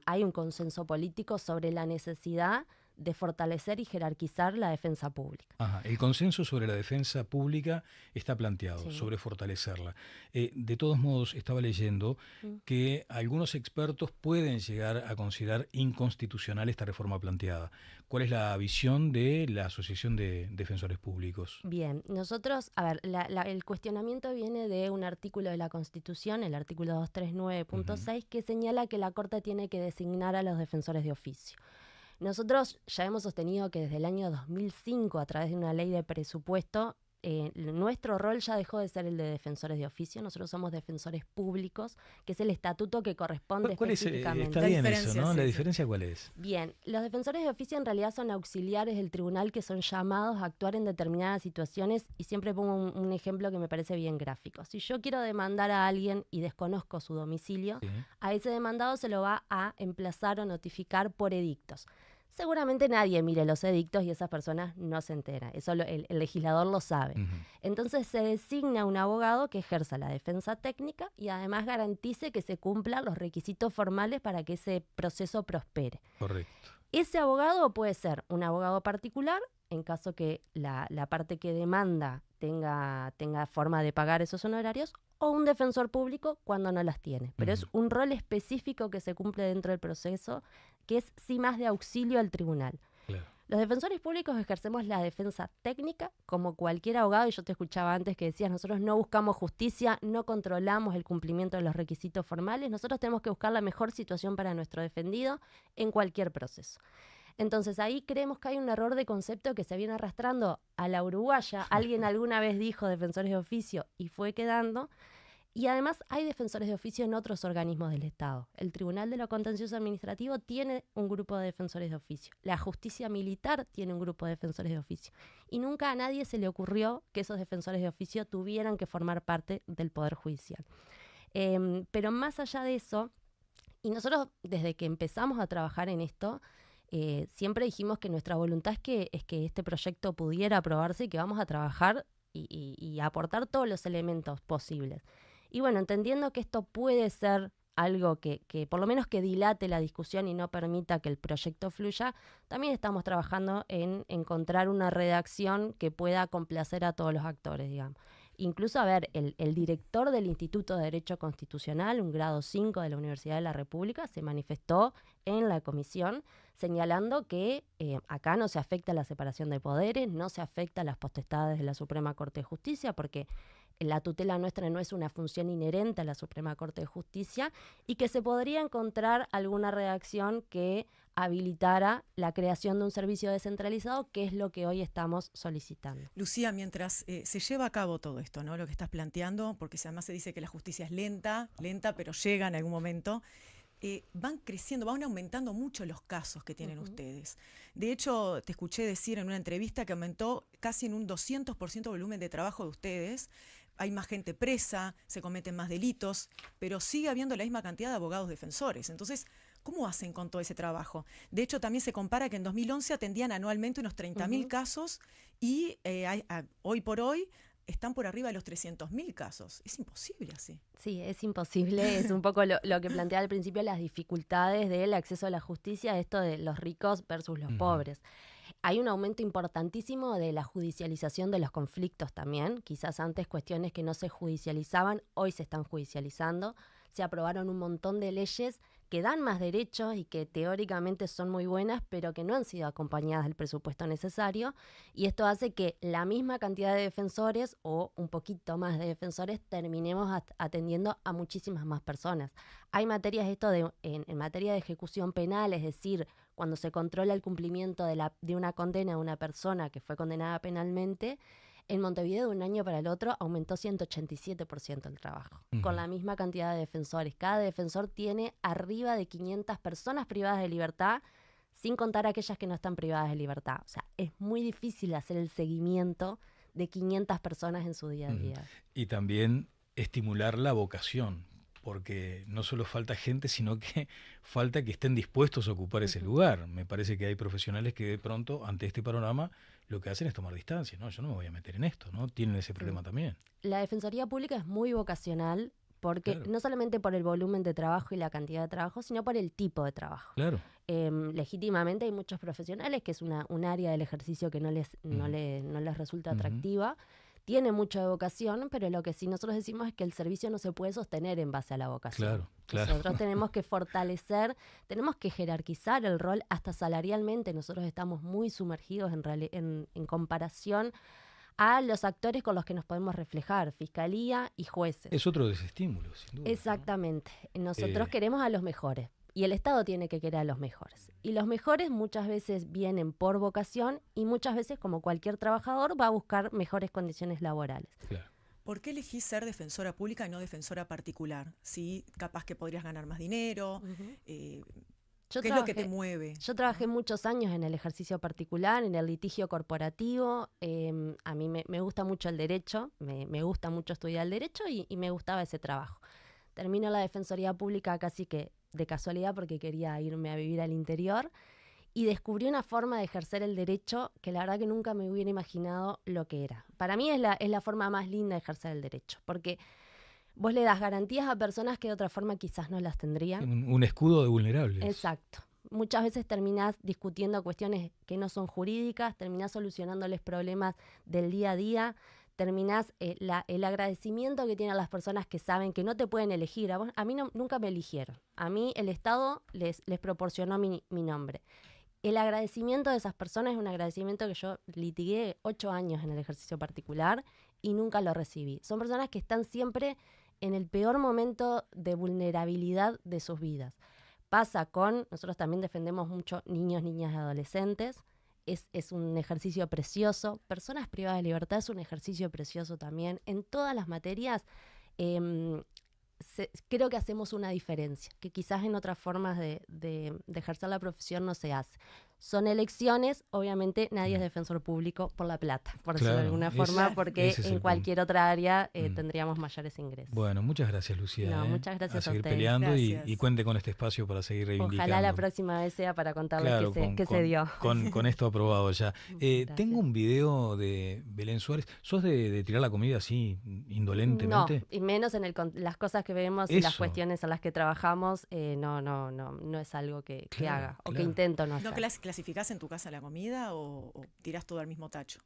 Hay un consenso político sobre la necesidad de fortalecer y jerarquizar la defensa pública. Ajá, el consenso sobre la defensa pública está planteado, Sí. sobre fortalecerla. De todos modos, estaba leyendo que algunos expertos pueden llegar a considerar inconstitucional esta reforma planteada. ¿Cuál es la visión de la Asociación de Defensores Públicos? Bien, nosotros, el cuestionamiento viene de un artículo de la Constitución, el artículo 239.6, que señala que la Corte tiene que designar a los defensores de oficio. Nosotros ya hemos sostenido que desde el año 2005, a través de una ley de presupuesto, nuestro rol ya dejó de ser el de defensores de oficio. Nosotros somos defensores públicos, que es el estatuto que corresponde ¿Cuál es, específicamente. está La bien eso, diferencia, ¿no? sí, ¿La sí. diferencia cuál es? Bien, los defensores de oficio en realidad son auxiliares del tribunal que son llamados a actuar en determinadas situaciones, y siempre pongo un ejemplo que me parece bien gráfico. Si yo quiero demandar a alguien y desconozco su domicilio, Sí. a ese demandado se lo va a emplazar o notificar por edictos. Seguramente nadie mire los edictos y esas personas no se enteran. Eso el legislador lo sabe. Ujú. Entonces se designa un abogado que ejerza la defensa técnica y además garantice que se cumplan los requisitos formales para que ese proceso prospere. Correcto. Ese abogado puede ser un abogado particular, en caso que la parte que demanda tenga forma de pagar esos honorarios, o un defensor público cuando no las tiene. Pero es un rol específico que se cumple dentro del proceso, que es sí más de auxilio al tribunal. Claro. Los defensores públicos ejercemos la defensa técnica como cualquier abogado, y yo te escuchaba antes que decías, nosotros no buscamos justicia, no controlamos el cumplimiento de los requisitos formales, nosotros tenemos que buscar la mejor situación para nuestro defendido en cualquier proceso. Entonces ahí creemos que hay un error de concepto que se viene arrastrando a la uruguaya. Alguien alguna vez dijo defensores de oficio y fue quedando. Y además hay defensores de oficio en otros organismos del Estado. El Tribunal de lo Contencioso Administrativo tiene un grupo de defensores de oficio. La Justicia Militar tiene un grupo de defensores de oficio. Y nunca a nadie se le ocurrió que esos defensores de oficio tuvieran que formar parte del Poder Judicial. Pero más allá de eso, y nosotros desde que empezamos a trabajar en esto, siempre dijimos que nuestra voluntad es que este proyecto pudiera aprobarse y que vamos a trabajar y aportar todos los elementos posibles. Y bueno, entendiendo que esto puede ser algo que por lo menos que dilate la discusión y no permita que el proyecto fluya, también estamos trabajando en encontrar una redacción que pueda complacer a todos los actores, digamos. Incluso, a ver, el director del Instituto de Derecho Constitucional, un grado 5 de la Universidad de la República, se manifestó en la comisión señalando que acá no se afecta la separación de poderes, no se afecta las potestades de la Suprema Corte de Justicia, porque la tutela nuestra no es una función inherente a la Suprema Corte de Justicia, y que se podría encontrar alguna redacción que habilitara la creación de un servicio descentralizado, que es lo que hoy estamos solicitando. Lucía, mientras se lleva a cabo todo esto, ¿no? Lo que estás planteando, porque además se dice que la justicia es lenta, pero llega en algún momento, van creciendo, van aumentando mucho los casos que tienen ustedes. De hecho, te escuché decir en una entrevista que aumentó casi en un 200% el volumen de trabajo de ustedes. Hay más gente presa, se cometen más delitos, pero sigue habiendo la misma cantidad de abogados defensores. Entonces, ¿cómo hacen con todo ese trabajo? De hecho, también se compara que en 2011 atendían anualmente unos 30.000 casos y hoy por hoy están por arriba de los 300.000 casos. Es imposible así. Sí, es imposible. Es un poco lo que planteaba al principio, las dificultades del acceso a la justicia, esto de los ricos versus los pobres. Hay un aumento importantísimo de la judicialización de los conflictos también. Quizás antes cuestiones que no se judicializaban, hoy se están judicializando. Se aprobaron un montón de leyes que dan más derechos y que teóricamente son muy buenas, pero que no han sido acompañadas del presupuesto necesario. Y esto hace que la misma cantidad de defensores o un poquito más de defensores terminemos atendiendo a muchísimas más personas. Hay materias en materia de ejecución penal, es decir, cuando se controla el cumplimiento de una condena de una persona que fue condenada penalmente, en Montevideo de un año para el otro aumentó 187% el trabajo, con la misma cantidad de defensores. Cada defensor tiene arriba de 500 personas privadas de libertad, sin contar aquellas que no están privadas de libertad. O sea, es muy difícil hacer el seguimiento de 500 personas en su día a día. Y también estimular la vocación, porque no solo falta gente, sino que falta que estén dispuestos a ocupar ese lugar. Me parece que hay profesionales que de pronto, ante este panorama, lo que hacen es tomar distancia. No, yo no me voy a meter en esto, ¿no? Tienen ese problema también. La Defensoría Pública es muy vocacional, porque no solamente por el volumen de trabajo y la cantidad de trabajo, sino por el tipo de trabajo. Claro. Legítimamente hay muchos profesionales que es un área del ejercicio que no les resulta atractiva. Tiene mucha vocación, pero lo que sí nosotros decimos es que el servicio no se puede sostener en base a la vocación. Claro. Nosotros tenemos que fortalecer, tenemos que jerarquizar el rol hasta salarialmente. Nosotros estamos muy sumergidos en comparación a los actores con los que nos podemos reflejar, fiscalía y jueces. Es otro desestímulo, sin duda. Exactamente. Nosotros queremos a los mejores. Y el Estado tiene que querer a los mejores. Y los mejores muchas veces vienen por vocación y muchas veces, como cualquier trabajador, va a buscar mejores condiciones laborales. Claro. ¿Por qué elegís ser defensora pública y no defensora particular? ¿Sí? Capaz que podrías ganar más dinero. ¿Qué es lo que te mueve? Yo trabajé muchos años en el ejercicio particular, en el litigio corporativo. A mí me gusta mucho el derecho, me gusta mucho estudiar el derecho y me gustaba ese trabajo. Termino la Defensoría Pública casi que de casualidad porque quería irme a vivir al interior y descubrí una forma de ejercer el derecho que la verdad que nunca me hubiera imaginado lo que era. Para mí es la forma más linda de ejercer el derecho, porque vos le das garantías a personas que de otra forma quizás no las tendrían. Un escudo de vulnerables. Exacto. Muchas veces terminás discutiendo cuestiones que no son jurídicas, terminás solucionándoles problemas del día a día, terminás el agradecimiento que tienen las personas que saben que no te pueden elegir. A mí nunca me eligieron. A mí el Estado les proporcionó mi nombre. El agradecimiento de esas personas es un agradecimiento que yo litigué 8 años en el ejercicio particular y nunca lo recibí. Son personas que están siempre en el peor momento de vulnerabilidad de sus vidas. Nosotros también defendemos mucho niños, niñas y adolescentes. Es un ejercicio precioso. Personas privadas de libertad es un ejercicio precioso también. En todas las materias creo que hacemos una diferencia, que quizás en otras formas de ejercer la profesión no se hace. Son elecciones, obviamente nadie es defensor público por la plata, por decirlo de alguna forma, porque en cualquier otra área tendríamos mayores ingresos. Bueno, muchas gracias, Lucía. No, muchas gracias a seguir ustedes. peleando y cuente con este espacio para seguir reivindicando. Ojalá la próxima vez sea para contarles qué se dio. Con esto aprobado ya. Tengo un video de Belén Suárez. ¿Sos de tirar la comida así indolentemente? No, y menos en las cosas que vemos y las cuestiones en las que trabajamos, no es algo que haga o que intento no hacer. ¿No clasificás en tu casa la comida o tirás todo al mismo tacho?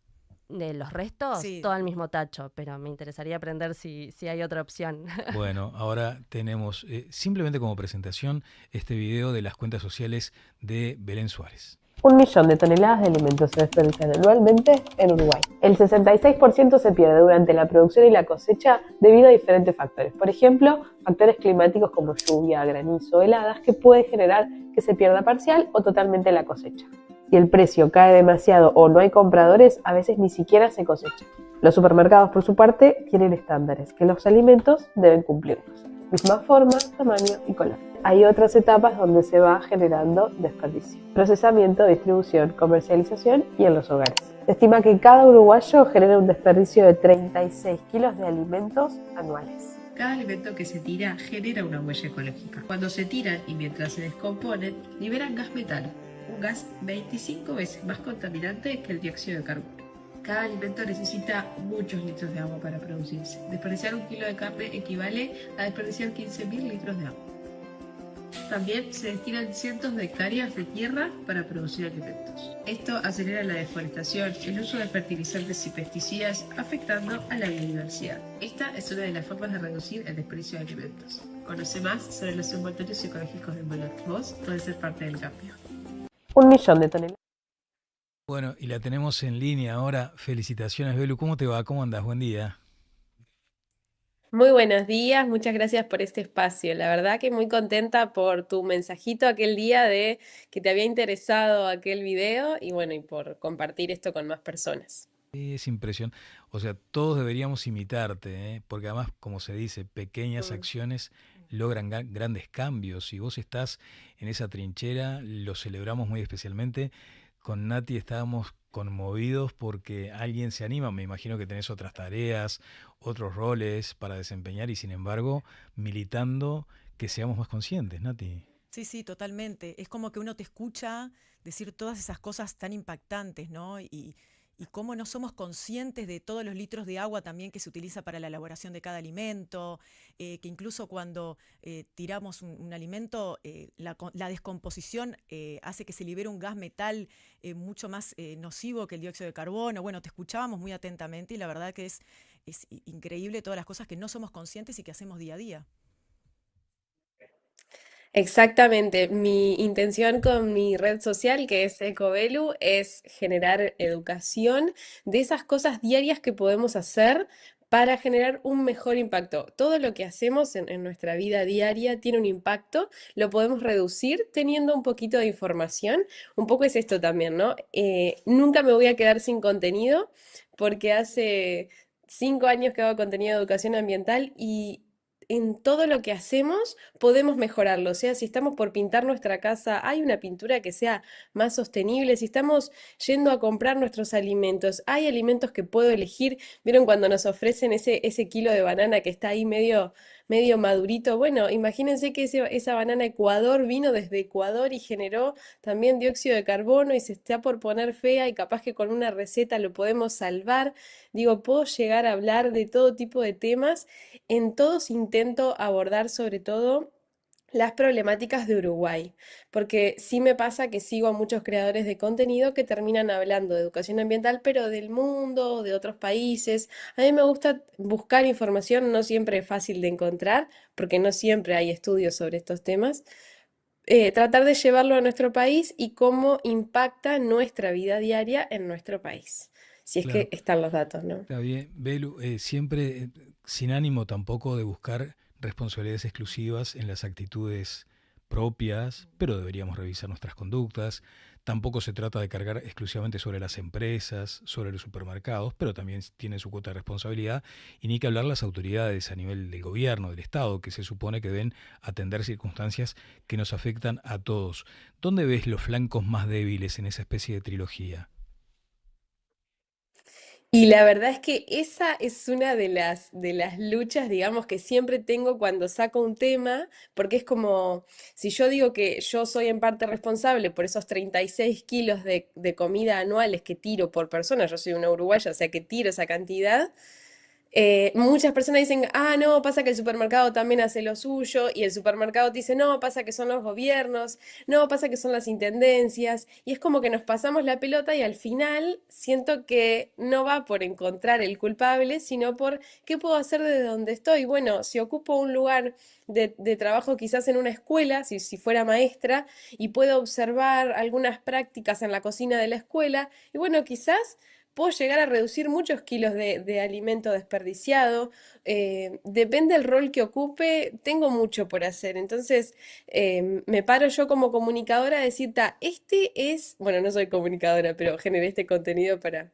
De los restos, todo al mismo tacho, pero me interesaría aprender si hay otra opción. Bueno, ahora tenemos simplemente como presentación este video de las cuentas sociales de Belén Suárez. 1 millón de toneladas de alimentos se desperdician anualmente en Uruguay. El 66% se pierde durante la producción y la cosecha debido a diferentes factores. Por ejemplo, factores climáticos como lluvia, granizo, heladas, que puede generar que se pierda parcial o totalmente la cosecha. Si el precio cae demasiado o no hay compradores, a veces ni siquiera se cosecha. Los supermercados, por su parte, tienen estándares que los alimentos deben cumplirlos. Misma forma, tamaño y color. Hay otras etapas donde se va generando desperdicio. Procesamiento, distribución, comercialización y en los hogares. Se estima que cada uruguayo genera un desperdicio de 36 kilos de alimentos anuales. Cada alimento que se tira genera una huella ecológica. Cuando se tiran y mientras se descomponen, liberan gas metano, un gas 25 veces más contaminante que el dióxido de carbono. Cada alimento necesita muchos litros de agua para producirse. Desperdiciar 1 kilo de carne equivale a desperdiciar 15.000 litros de agua. También se destinan cientos de hectáreas de tierra para producir alimentos. Esto acelera la deforestación, el uso de fertilizantes y pesticidas, afectando a la biodiversidad. Esta es una de las formas de reducir el desperdicio de alimentos. Conoce más sobre los envoltorios ecológicos de Envolver. Vos podés ser parte del cambio. 1 millón de toneladas. Bueno, y la tenemos en línea ahora. Felicitaciones, Belu. ¿Cómo te va? ¿Cómo andás? Buen día. Muy buenos días, muchas gracias por este espacio. La verdad que muy contenta por tu mensajito aquel día de que te había interesado aquel video y bueno, y por compartir esto con más personas. Es impresionante. O sea, todos deberíamos imitarte, ¿eh? Porque además, como se dice, pequeñas acciones logran grandes cambios. Y vos estás en esa trinchera, lo celebramos muy especialmente. Con Nati estábamos conmovidos porque alguien se anima. Me imagino que tenés otras tareas, otros roles para desempeñar y sin embargo militando que seamos más conscientes, Nati. Sí, totalmente. Es como que uno te escucha decir todas esas cosas tan impactantes, ¿no? Y cómo no somos conscientes de todos los litros de agua también que se utiliza para la elaboración de cada alimento, que incluso cuando tiramos un alimento, la descomposición hace que se libere un gas metal mucho más nocivo que el dióxido de carbono. Bueno, te escuchábamos muy atentamente y la verdad que es increíble todas las cosas que no somos conscientes y que hacemos día a día. Exactamente, mi intención con mi red social, que es Ecovelu, es generar educación de esas cosas diarias que podemos hacer para generar un mejor impacto. Todo lo que hacemos en nuestra vida diaria tiene un impacto, lo podemos reducir teniendo un poquito de información. Un poco es esto también, ¿no? Nunca me voy a quedar sin contenido porque hace 5 años que hago contenido de educación ambiental y en todo lo que hacemos podemos mejorarlo. O sea, si estamos por pintar nuestra casa, hay una pintura que sea más sostenible. Si estamos yendo a comprar nuestros alimentos, hay alimentos que puedo elegir. ¿Vieron cuando nos ofrecen ese kilo de banana que está ahí medio madurito? Bueno, imagínense que esa banana Ecuador vino desde Ecuador y generó también dióxido de carbono y se está por poner fea y capaz que con una receta lo podemos salvar. Digo, puedo llegar a hablar de todo tipo de temas. En todos intento abordar sobre todo las problemáticas de Uruguay, porque sí me pasa que sigo a muchos creadores de contenido que terminan hablando de educación ambiental, pero del mundo, de otros países. A mí me gusta buscar información, no siempre es fácil de encontrar, porque no siempre hay estudios sobre estos temas. Tratar de llevarlo a nuestro país y cómo impacta nuestra vida diaria en nuestro país. Si es Claro. que están los datos, ¿no? Está bien, Belu, siempre sin ánimo tampoco de buscar responsabilidades exclusivas en las actitudes propias, pero deberíamos revisar nuestras conductas. Tampoco se trata de cargar exclusivamente sobre las empresas, sobre los supermercados, pero también tienen su cuota de responsabilidad. Y ni que hablar las autoridades a nivel del gobierno, del Estado, que se supone que deben atender circunstancias que nos afectan a todos. ¿Dónde ves los flancos más débiles en esa especie de trilogía? Y la verdad es que esa es una de las luchas, digamos, que siempre tengo cuando saco un tema, porque es como, si yo digo que yo soy en parte responsable por esos 36 kilos de comida anuales que tiro por persona, yo soy una uruguaya, o sea que tiro esa cantidad, muchas personas dicen, ah, no, pasa que el supermercado también hace lo suyo, y el supermercado te dice, no, pasa que son los gobiernos, no, pasa que son las intendencias, y es como que nos pasamos la pelota y al final siento que no va por encontrar el culpable, sino por qué puedo hacer desde donde estoy. Bueno, si ocupo un lugar de trabajo quizás en una escuela, si fuera maestra, y puedo observar algunas prácticas en la cocina de la escuela, y bueno, quizás puedo llegar a reducir muchos kilos de alimento desperdiciado. Depende del rol que ocupe, tengo mucho por hacer. Entonces, me paro yo como comunicadora a decir, ta, este es, bueno, no soy comunicadora, pero generé este contenido para,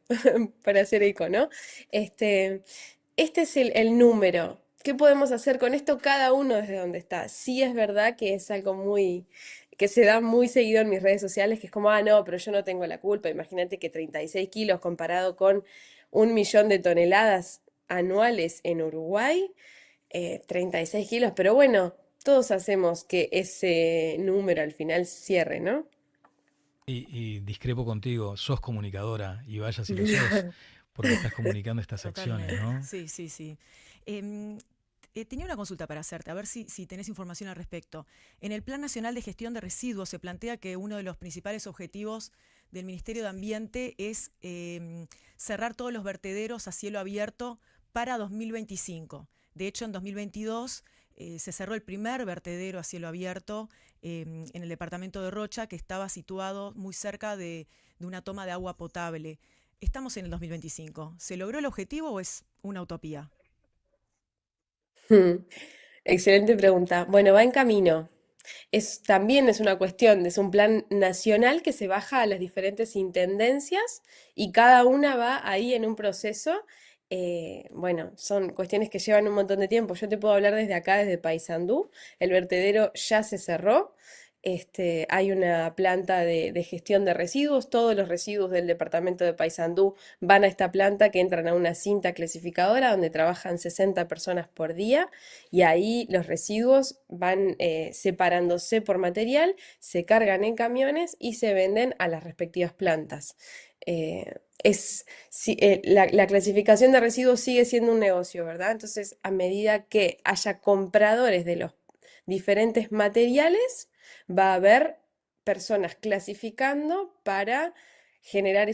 para hacer eco, ¿no? Este es el número. ¿Qué podemos hacer con esto cada uno desde donde está? Sí es verdad que es algo que se da muy seguido en mis redes sociales, que es como, ah, no, pero yo no tengo la culpa. Imagínate que 36 kilos comparado con 1 millón de toneladas anuales en Uruguay, 36 kilos, pero bueno, todos hacemos que ese número al final cierre, ¿no? Y discrepo contigo, sos comunicadora, y vaya si lo sos, porque estás comunicando estas acciones, Totalmente. ¿no? Sí, sí, sí. Em, tenía una consulta para hacerte, a ver si tenés información al respecto. En el Plan Nacional de Gestión de Residuos se plantea que uno de los principales objetivos del Ministerio de Ambiente es cerrar todos los vertederos a cielo abierto para 2025. De hecho, en 2022 se cerró el primer vertedero a cielo abierto en el departamento de Rocha, que estaba situado muy cerca de una toma de agua potable. Estamos en el 2025. ¿Se logró el objetivo o es una utopía? Hmm, excelente pregunta. Bueno, va en camino. También es una cuestión, es un plan nacional que se baja a las diferentes intendencias y cada una va ahí en un proceso. Bueno, son cuestiones que llevan un montón de tiempo. Yo te puedo hablar desde acá, desde Paysandú. El vertedero ya se cerró. Hay una planta de gestión de residuos. Todos los residuos del departamento de Paysandú van a esta planta que entran a una cinta clasificadora donde trabajan 60 personas por día y ahí los residuos van separándose por material, se cargan en camiones y se venden a las respectivas plantas. La clasificación de residuos sigue siendo un negocio, ¿verdad? Entonces, a medida que haya compradores de los diferentes materiales, va a haber personas clasificando para generar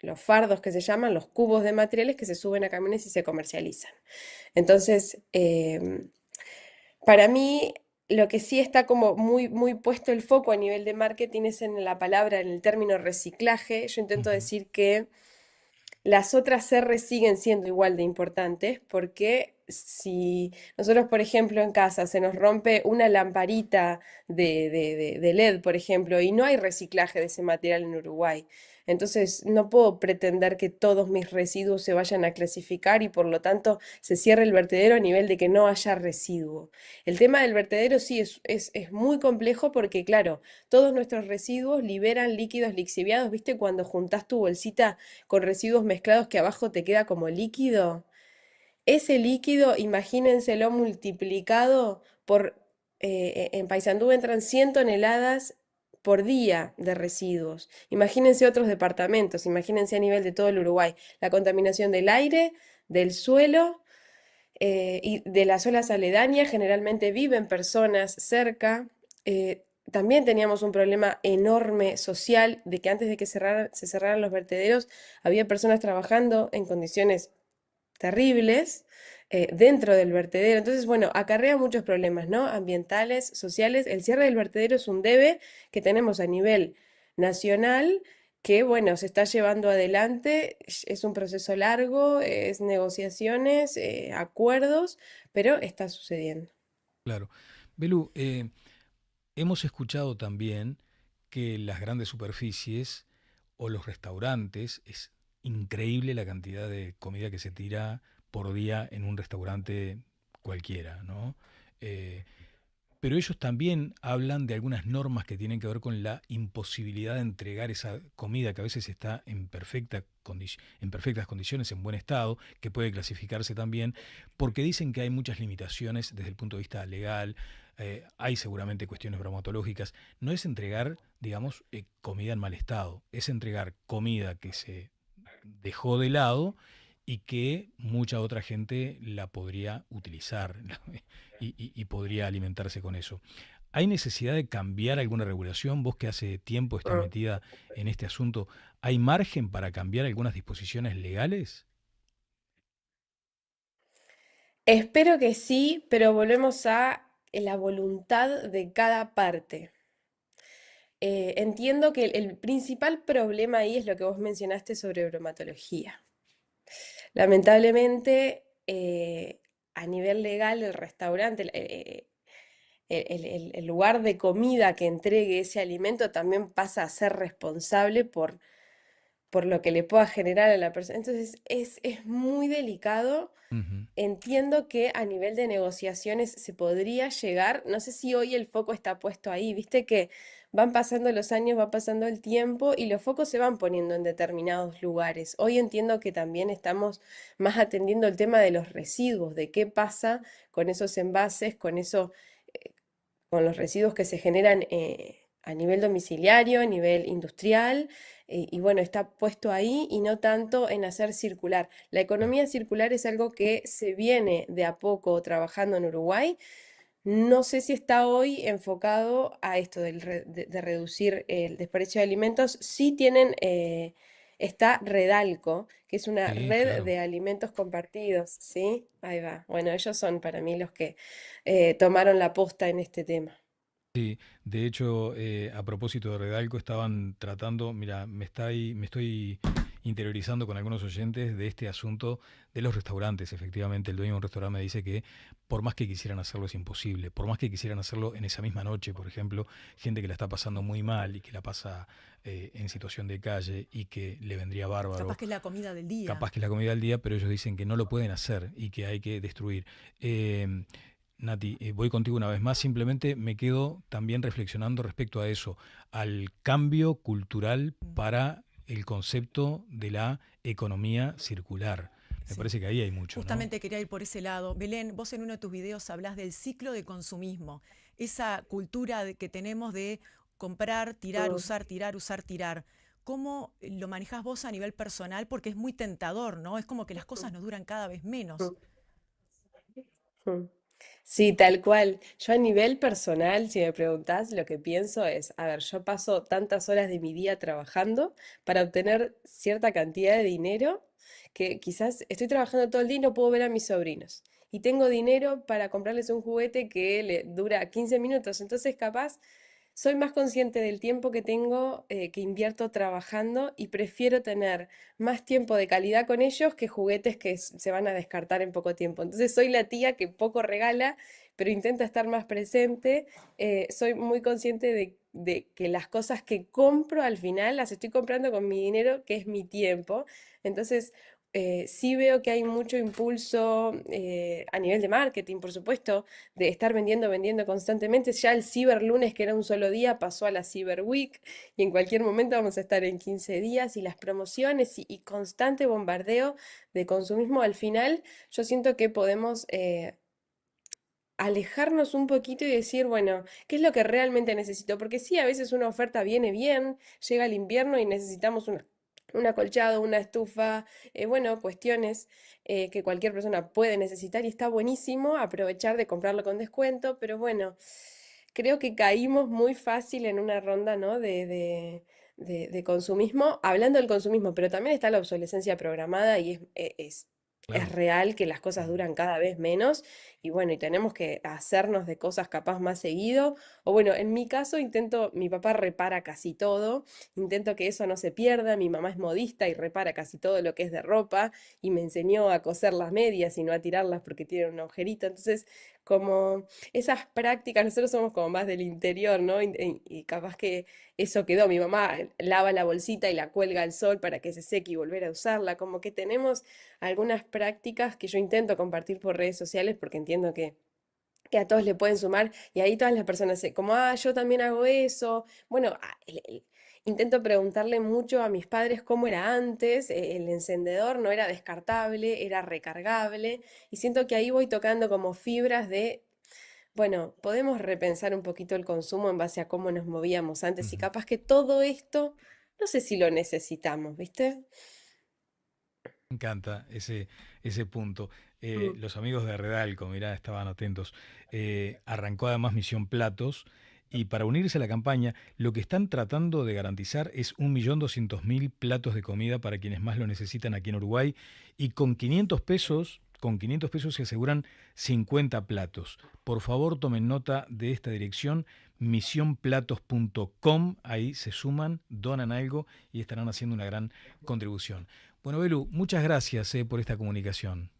los fardos que se llaman, los cubos de materiales que se suben a camiones y se comercializan. Entonces, para mí, lo que sí está como muy, muy puesto el foco a nivel de marketing es en la palabra, en el término reciclaje. Yo intento Ujú. decir que las otras R siguen siendo igual de importantes porque si nosotros, por ejemplo, en casa se nos rompe una lamparita de LED, por ejemplo, y no hay reciclaje de ese material en Uruguay, entonces no puedo pretender que todos mis residuos se vayan a clasificar y por lo tanto se cierre el vertedero a nivel de que no haya residuo. El tema del vertedero sí es muy complejo porque, claro, todos nuestros residuos liberan líquidos lixiviados, ¿viste? Cuando juntás tu bolsita con residuos mezclados que abajo te queda como líquido. Ese líquido, imagínenselo multiplicado por, en Paysandú entran 100 toneladas por día de residuos. Imagínense otros departamentos, imagínense a nivel de todo el Uruguay, la contaminación del aire, del suelo y de las olas aledañas, generalmente viven personas cerca. También teníamos un problema enorme social de que antes de que se cerraran los vertederos, había personas trabajando en condiciones terribles dentro del vertedero. Entonces, bueno, acarrea muchos problemas, ¿no? Ambientales, sociales. El cierre del vertedero es un debe que tenemos a nivel nacional que, bueno, se está llevando adelante. Es un proceso largo, es negociaciones, acuerdos, pero está sucediendo. Claro. Belu, hemos escuchado también que las grandes superficies o los restaurantes, es increíble la cantidad de comida que se tira por día en un restaurante cualquiera, ¿no? Eh, pero ellos también hablan de algunas normas que tienen que ver con la imposibilidad de entregar esa comida que a veces está en perfectas condiciones, en buen estado, que puede clasificarse también, porque dicen que hay muchas limitaciones desde el punto de vista legal, hay seguramente cuestiones bromatológicas. No es entregar, digamos, comida en mal estado, es entregar comida que se dejó de lado y que mucha otra gente la podría utilizar y podría alimentarse con eso. ¿Hay necesidad de cambiar alguna regulación? Vos que hace tiempo estás Mm. metida en este asunto, ¿hay margen para cambiar algunas disposiciones legales? Espero que sí, pero volvemos a la voluntad de cada parte. Entiendo que el principal problema ahí es lo que vos mencionaste sobre bromatología. Lamentablemente, a nivel legal, el restaurante, el lugar de comida que entregue ese alimento también pasa a ser responsable por lo que le pueda generar a la persona. Entonces, es muy delicado. Ujú. Entiendo que a nivel de negociaciones se podría llegar, no sé si hoy el foco está puesto ahí, viste que van pasando los años, va pasando el tiempo y los focos se van poniendo en determinados lugares. Hoy entiendo que también estamos más atendiendo el tema de los residuos, de qué pasa con esos envases, eh, con los residuos que se generan a nivel domiciliario, a nivel industrial, y bueno, está puesto ahí y no tanto en hacer circular. La Claro. economía circular es algo que se viene de a poco trabajando en Uruguay. No sé si está hoy enfocado a esto de reducir el desperdicio de alimentos. Sí tienen, está Redalco, que es una Sí, red claro. de alimentos compartidos, ¿sí? Ahí va. Bueno, ellos son para mí los que tomaron la posta en este tema. Sí, de hecho, a propósito de Redalco, estaban tratando, mira, me estoy interiorizando con algunos oyentes de este asunto de los restaurantes. Efectivamente, el dueño de un restaurante me dice que por más que quisieran hacerlo es imposible, por más que quisieran hacerlo en esa misma noche, por ejemplo, gente que la está pasando muy mal y que la pasa en situación de calle y que le vendría Capaz bárbaro, que es la comida del día. capaz que es la comida del día, pero ellos dicen que no lo pueden hacer y que hay que destruir. Eh, Nati, voy contigo una vez más, simplemente me quedo también reflexionando respecto a eso, al cambio cultural Mm, para el concepto de la economía circular. Me sí. parece que ahí hay mucho, ¿no? Justamente quería ir por ese lado. Belén, vos en uno de tus videos hablas del ciclo de consumismo, esa cultura que tenemos de comprar, tirar, Mm, usar, tirar, usar, tirar. ¿Cómo lo manejás vos a nivel personal? Porque es muy tentador, ¿no? Es como que las cosas nos duran cada vez menos. mm, mm. Sí, tal cual. Yo a nivel personal, si me preguntás, lo que pienso es, a ver, yo paso tantas horas de mi día trabajando para obtener cierta cantidad de dinero que quizás estoy trabajando todo el día y no puedo ver a mis sobrinos. Y tengo dinero para comprarles un juguete que le dura 15 minutos. Entonces, capaz, soy más consciente del tiempo que tengo, que invierto trabajando y prefiero tener más tiempo de calidad con ellos que juguetes que se van a descartar en poco tiempo. Entonces soy la tía que poco regala, pero intenta estar más presente. Soy muy consciente de que las cosas que compro al final las estoy comprando con mi dinero, que es mi tiempo. Entonces, sí veo que hay mucho impulso a nivel de marketing, por supuesto, de estar vendiendo, vendiendo constantemente. Ya el Cyber Lunes, que era un solo día, pasó a la Cyber Week y en cualquier momento vamos a estar en 15 días y las promociones y constante bombardeo de consumismo. Al final, yo siento que podemos alejarnos un poquito y decir, bueno, ¿qué es lo que realmente necesito? Porque sí, a veces una oferta viene bien, llega el invierno y necesitamos un acolchado, una estufa, bueno, cuestiones que cualquier persona puede necesitar y está buenísimo aprovechar de comprarlo con descuento, pero bueno, creo que caímos muy fácil en una ronda, ¿no? De consumismo, hablando del consumismo, pero también está la obsolescencia programada y es Claro. real que las cosas duran cada vez menos y bueno, y tenemos que hacernos de cosas capaz más seguido. O bueno, en mi caso intento, mi papá repara casi todo, intento que eso no se pierda, mi mamá es modista y repara casi todo lo que es de ropa y me enseñó a coser las medias y no a tirarlas porque tienen un agujerito. Entonces, como esas prácticas, nosotros somos como más del interior, ¿no? Y capaz que eso quedó, mi mamá lava la bolsita y la cuelga al sol para que se seque y volver a usarla, como que tenemos algunas prácticas que yo intento compartir por redes sociales porque entiendo que a todos le pueden sumar y ahí todas las personas como, yo también hago eso. Bueno, intento preguntarle mucho a mis padres cómo era antes, el encendedor no era descartable, era recargable y siento que ahí voy tocando como fibras de, bueno, podemos repensar un poquito el consumo en base a cómo nos movíamos antes y Ujú. capaz que todo esto, no sé si lo necesitamos, ¿viste? Me encanta ese punto. Mm. Los amigos de Redalco, mirá, estaban atentos. Arrancó además Misión Platos y para unirse a la campaña, lo que están tratando de garantizar es 1.200.000 platos de comida para quienes más lo necesitan aquí en Uruguay y con 500 pesos se aseguran 50 platos. Por favor, tomen nota de esta dirección, misionplatos.com, ahí se suman, donan algo y estarán haciendo una gran contribución. Bueno, Belu, muchas gracias por esta comunicación.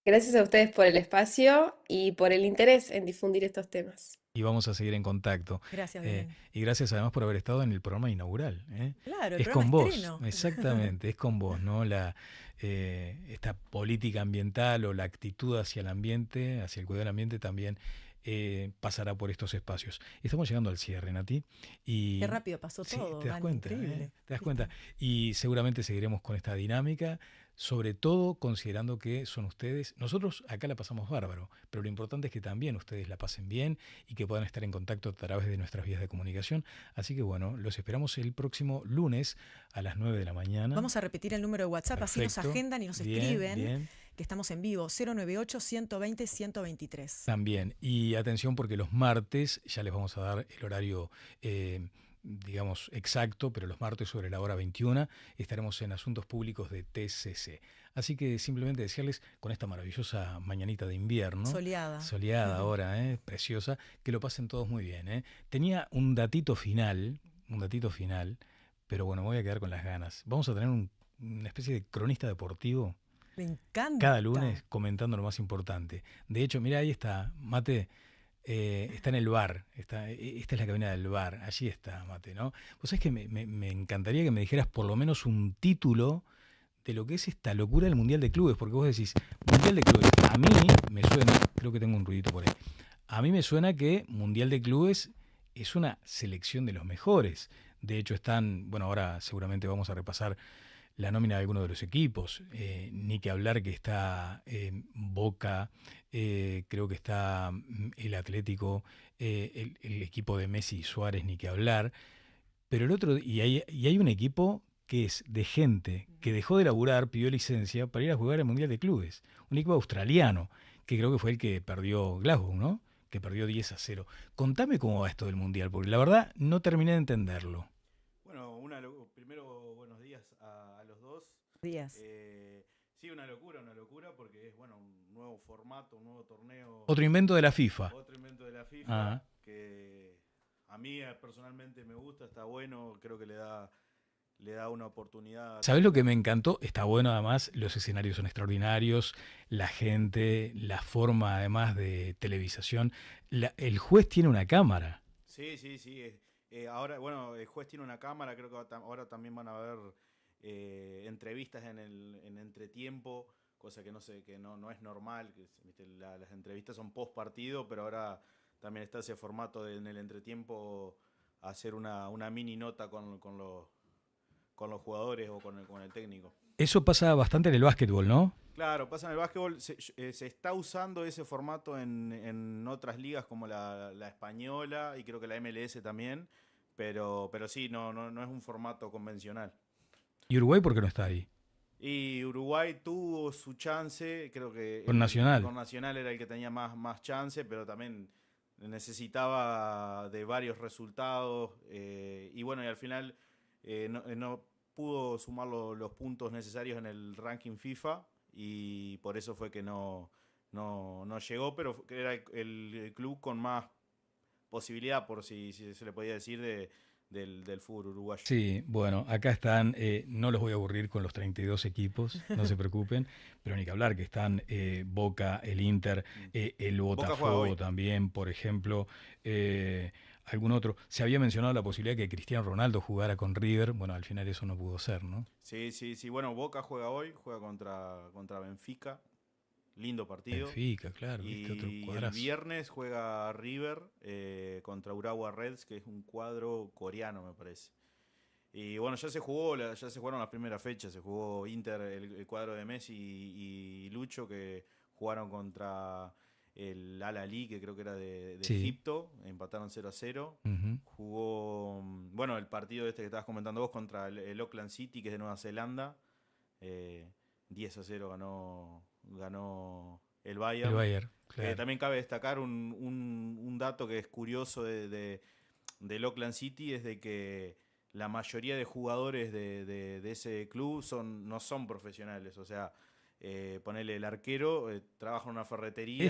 Gracias a ustedes por el espacio y por el interés en difundir estos temas. Y vamos a seguir en contacto. Gracias, Belén. Y gracias además por haber estado en el programa inaugural. Claro, el Es programa con vos, estreno. exactamente, es con vos, ¿no? Esta política ambiental o la actitud hacia el ambiente, hacia el cuidado del ambiente también pasará por estos espacios. Estamos llegando al cierre, Nati. Qué Y rápido pasó sí, todo, te das Dani, cuenta, increíble. te das ¿Viste? cuenta. Y seguramente seguiremos con esta dinámica, sobre todo considerando que son ustedes. Nosotros acá la pasamos bárbaro, pero lo importante es que también ustedes la pasen bien y que puedan estar en contacto a través de nuestras vías de comunicación. Así que bueno, los esperamos el próximo lunes a las 9 de la mañana. Vamos a repetir el número de WhatsApp, así nos Perfecto. agendan y nos Bien, escriben, bien. que estamos en vivo, 098-120-123. También. Y atención porque los martes, ya les vamos a dar el horario, digamos, exacto, pero los martes sobre la hora 21 estaremos en Asuntos Públicos de TCC. Así que simplemente decirles, con esta maravillosa mañanita de invierno, Soleada. soleada ahora, preciosa, que lo pasen todos muy bien. Tenía un datito final, pero bueno, me voy a quedar con las ganas. Vamos a tener una especie de cronista deportivo Me encanta. cada lunes comentando lo más importante. De hecho, mira, ahí está, Mate, está en el bar, esta es la cabina del bar, allí está Mate, ¿no? Vos sabés que me encantaría que me dijeras por lo menos un título de lo que es esta locura del Mundial de Clubes, porque vos decís, Mundial de Clubes, a mí me suena, creo que tengo un ruidito por ahí, a mí me suena que Mundial de Clubes es una selección de los mejores. De hecho están, bueno, ahora seguramente vamos a repasar la nómina de algunos de los equipos, ni que hablar que está Boca, creo que está el Atlético, el equipo de Messi y Suárez, ni que hablar, pero el otro, y hay un equipo que es de gente que dejó de laburar, pidió licencia para ir a jugar el Mundial de Clubes, un equipo australiano, que creo que fue el que perdió Glasgow, ¿no? Que perdió 10-0. Contame cómo va esto del Mundial, porque la verdad no terminé de entenderlo. Bueno, primero buenos días a los dos. Días. Sí, una locura porque es bueno un nuevo formato, un nuevo torneo. Otro invento de la FIFA. Otro invento de la FIFA Ah. que a mí personalmente me gusta, está bueno, creo que le da una oportunidad. ¿Sabés lo que me encantó? Está bueno además, los escenarios son extraordinarios, la gente, la forma además de televisación. El juez tiene una cámara. Sí. Ahora, bueno, el juez tiene una cámara, creo que ahora también van a haber entrevistas en entretiempo, cosa que no sé, que no es normal, que ¿viste? Las entrevistas son post partido, pero ahora también está ese formato de en el entretiempo hacer una mini nota con los jugadores o con el técnico. Eso pasa bastante en el básquetbol, ¿no? Claro, pasa en el básquetbol, se está usando ese formato en otras ligas como la española y creo que la MLS también, pero sí, no es un formato convencional. ¿Y Uruguay por qué no está ahí? Y Uruguay tuvo su chance, creo que Con Nacional. Con Nacional era el que tenía más chance, pero también necesitaba de varios resultados y bueno, y al final no pudo sumar los puntos necesarios en el ranking FIFA y por eso fue que no llegó, pero era el club con más posibilidad, por si se le podía decir, del fútbol uruguayo. Sí, bueno, acá están, no los voy a aburrir con los 32 equipos, no se preocupen, pero ni que hablar que están Boca, el Inter, el Botafogo también, por ejemplo, algún otro. Se había mencionado la posibilidad de que Cristiano Ronaldo jugara con River, bueno, al final eso no pudo ser, ¿no? Sí, bueno, Boca juega hoy, juega contra Benfica. Lindo partido. Benfica, claro. Y el viernes juega River contra Urawa Reds, que es un cuadro coreano, me parece. Y bueno, ya se jugaron las primeras fechas. Se jugó Inter, el cuadro de Messi y Lucho, que jugaron contra el Al-Ahly, que creo que era de Egipto. Empataron 0-0. Uh-huh. Jugó, bueno, el partido este que estabas comentando vos contra el Auckland City, que es de Nueva Zelanda. 10-0 ganó el Bayern. El Bayern, claro. También cabe destacar un dato que es curioso del Auckland City, es de que la mayoría de jugadores de ese club no son profesionales. O sea, ponele el arquero, trabaja en una ferretería y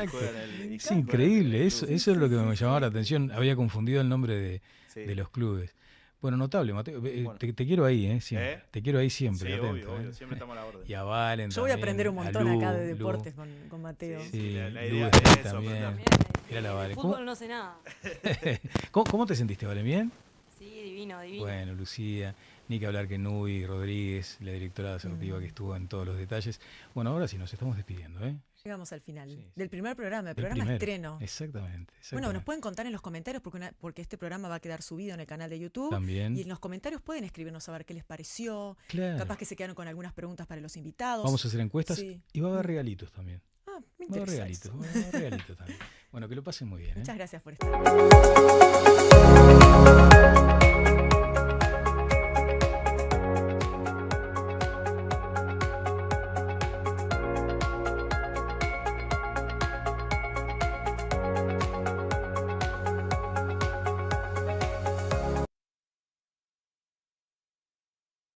juega en el... Es increíble, eso es lo que me llamaba la atención. Había confundido el nombre de los clubes. Bueno, notable, Mateo. Bueno. Te quiero ahí, siempre. Te quiero ahí siempre. Sí, atento, obvio. Siempre estamos a la orden. Y a Valen Yo voy a aprender un montón acá de Lu, deportes con Mateo. Sí, la idea es eso, también. Era la Valen. Fútbol no sé nada. ¿Cómo te sentiste, Valen? ¿Bien? Sí, divino. Bueno, Lucía, ni que hablar que Nubi Rodríguez, la directora de Asertiva que estuvo en todos los detalles. Bueno, ahora sí, nos estamos despidiendo, ¿eh? Llegamos al final del primer programa, el programa estreno. Exactamente. Bueno, nos pueden contar en los comentarios porque este programa va a quedar subido en el canal de YouTube. También. Y en los comentarios pueden escribirnos a ver qué les pareció. Claro. Capaz que se quedaron con algunas preguntas para los invitados. Vamos a hacer encuestas y va a haber regalitos también. Me interesa. Va a haber regalitos también. Bueno, que lo pasen muy bien. Muchas gracias por estar.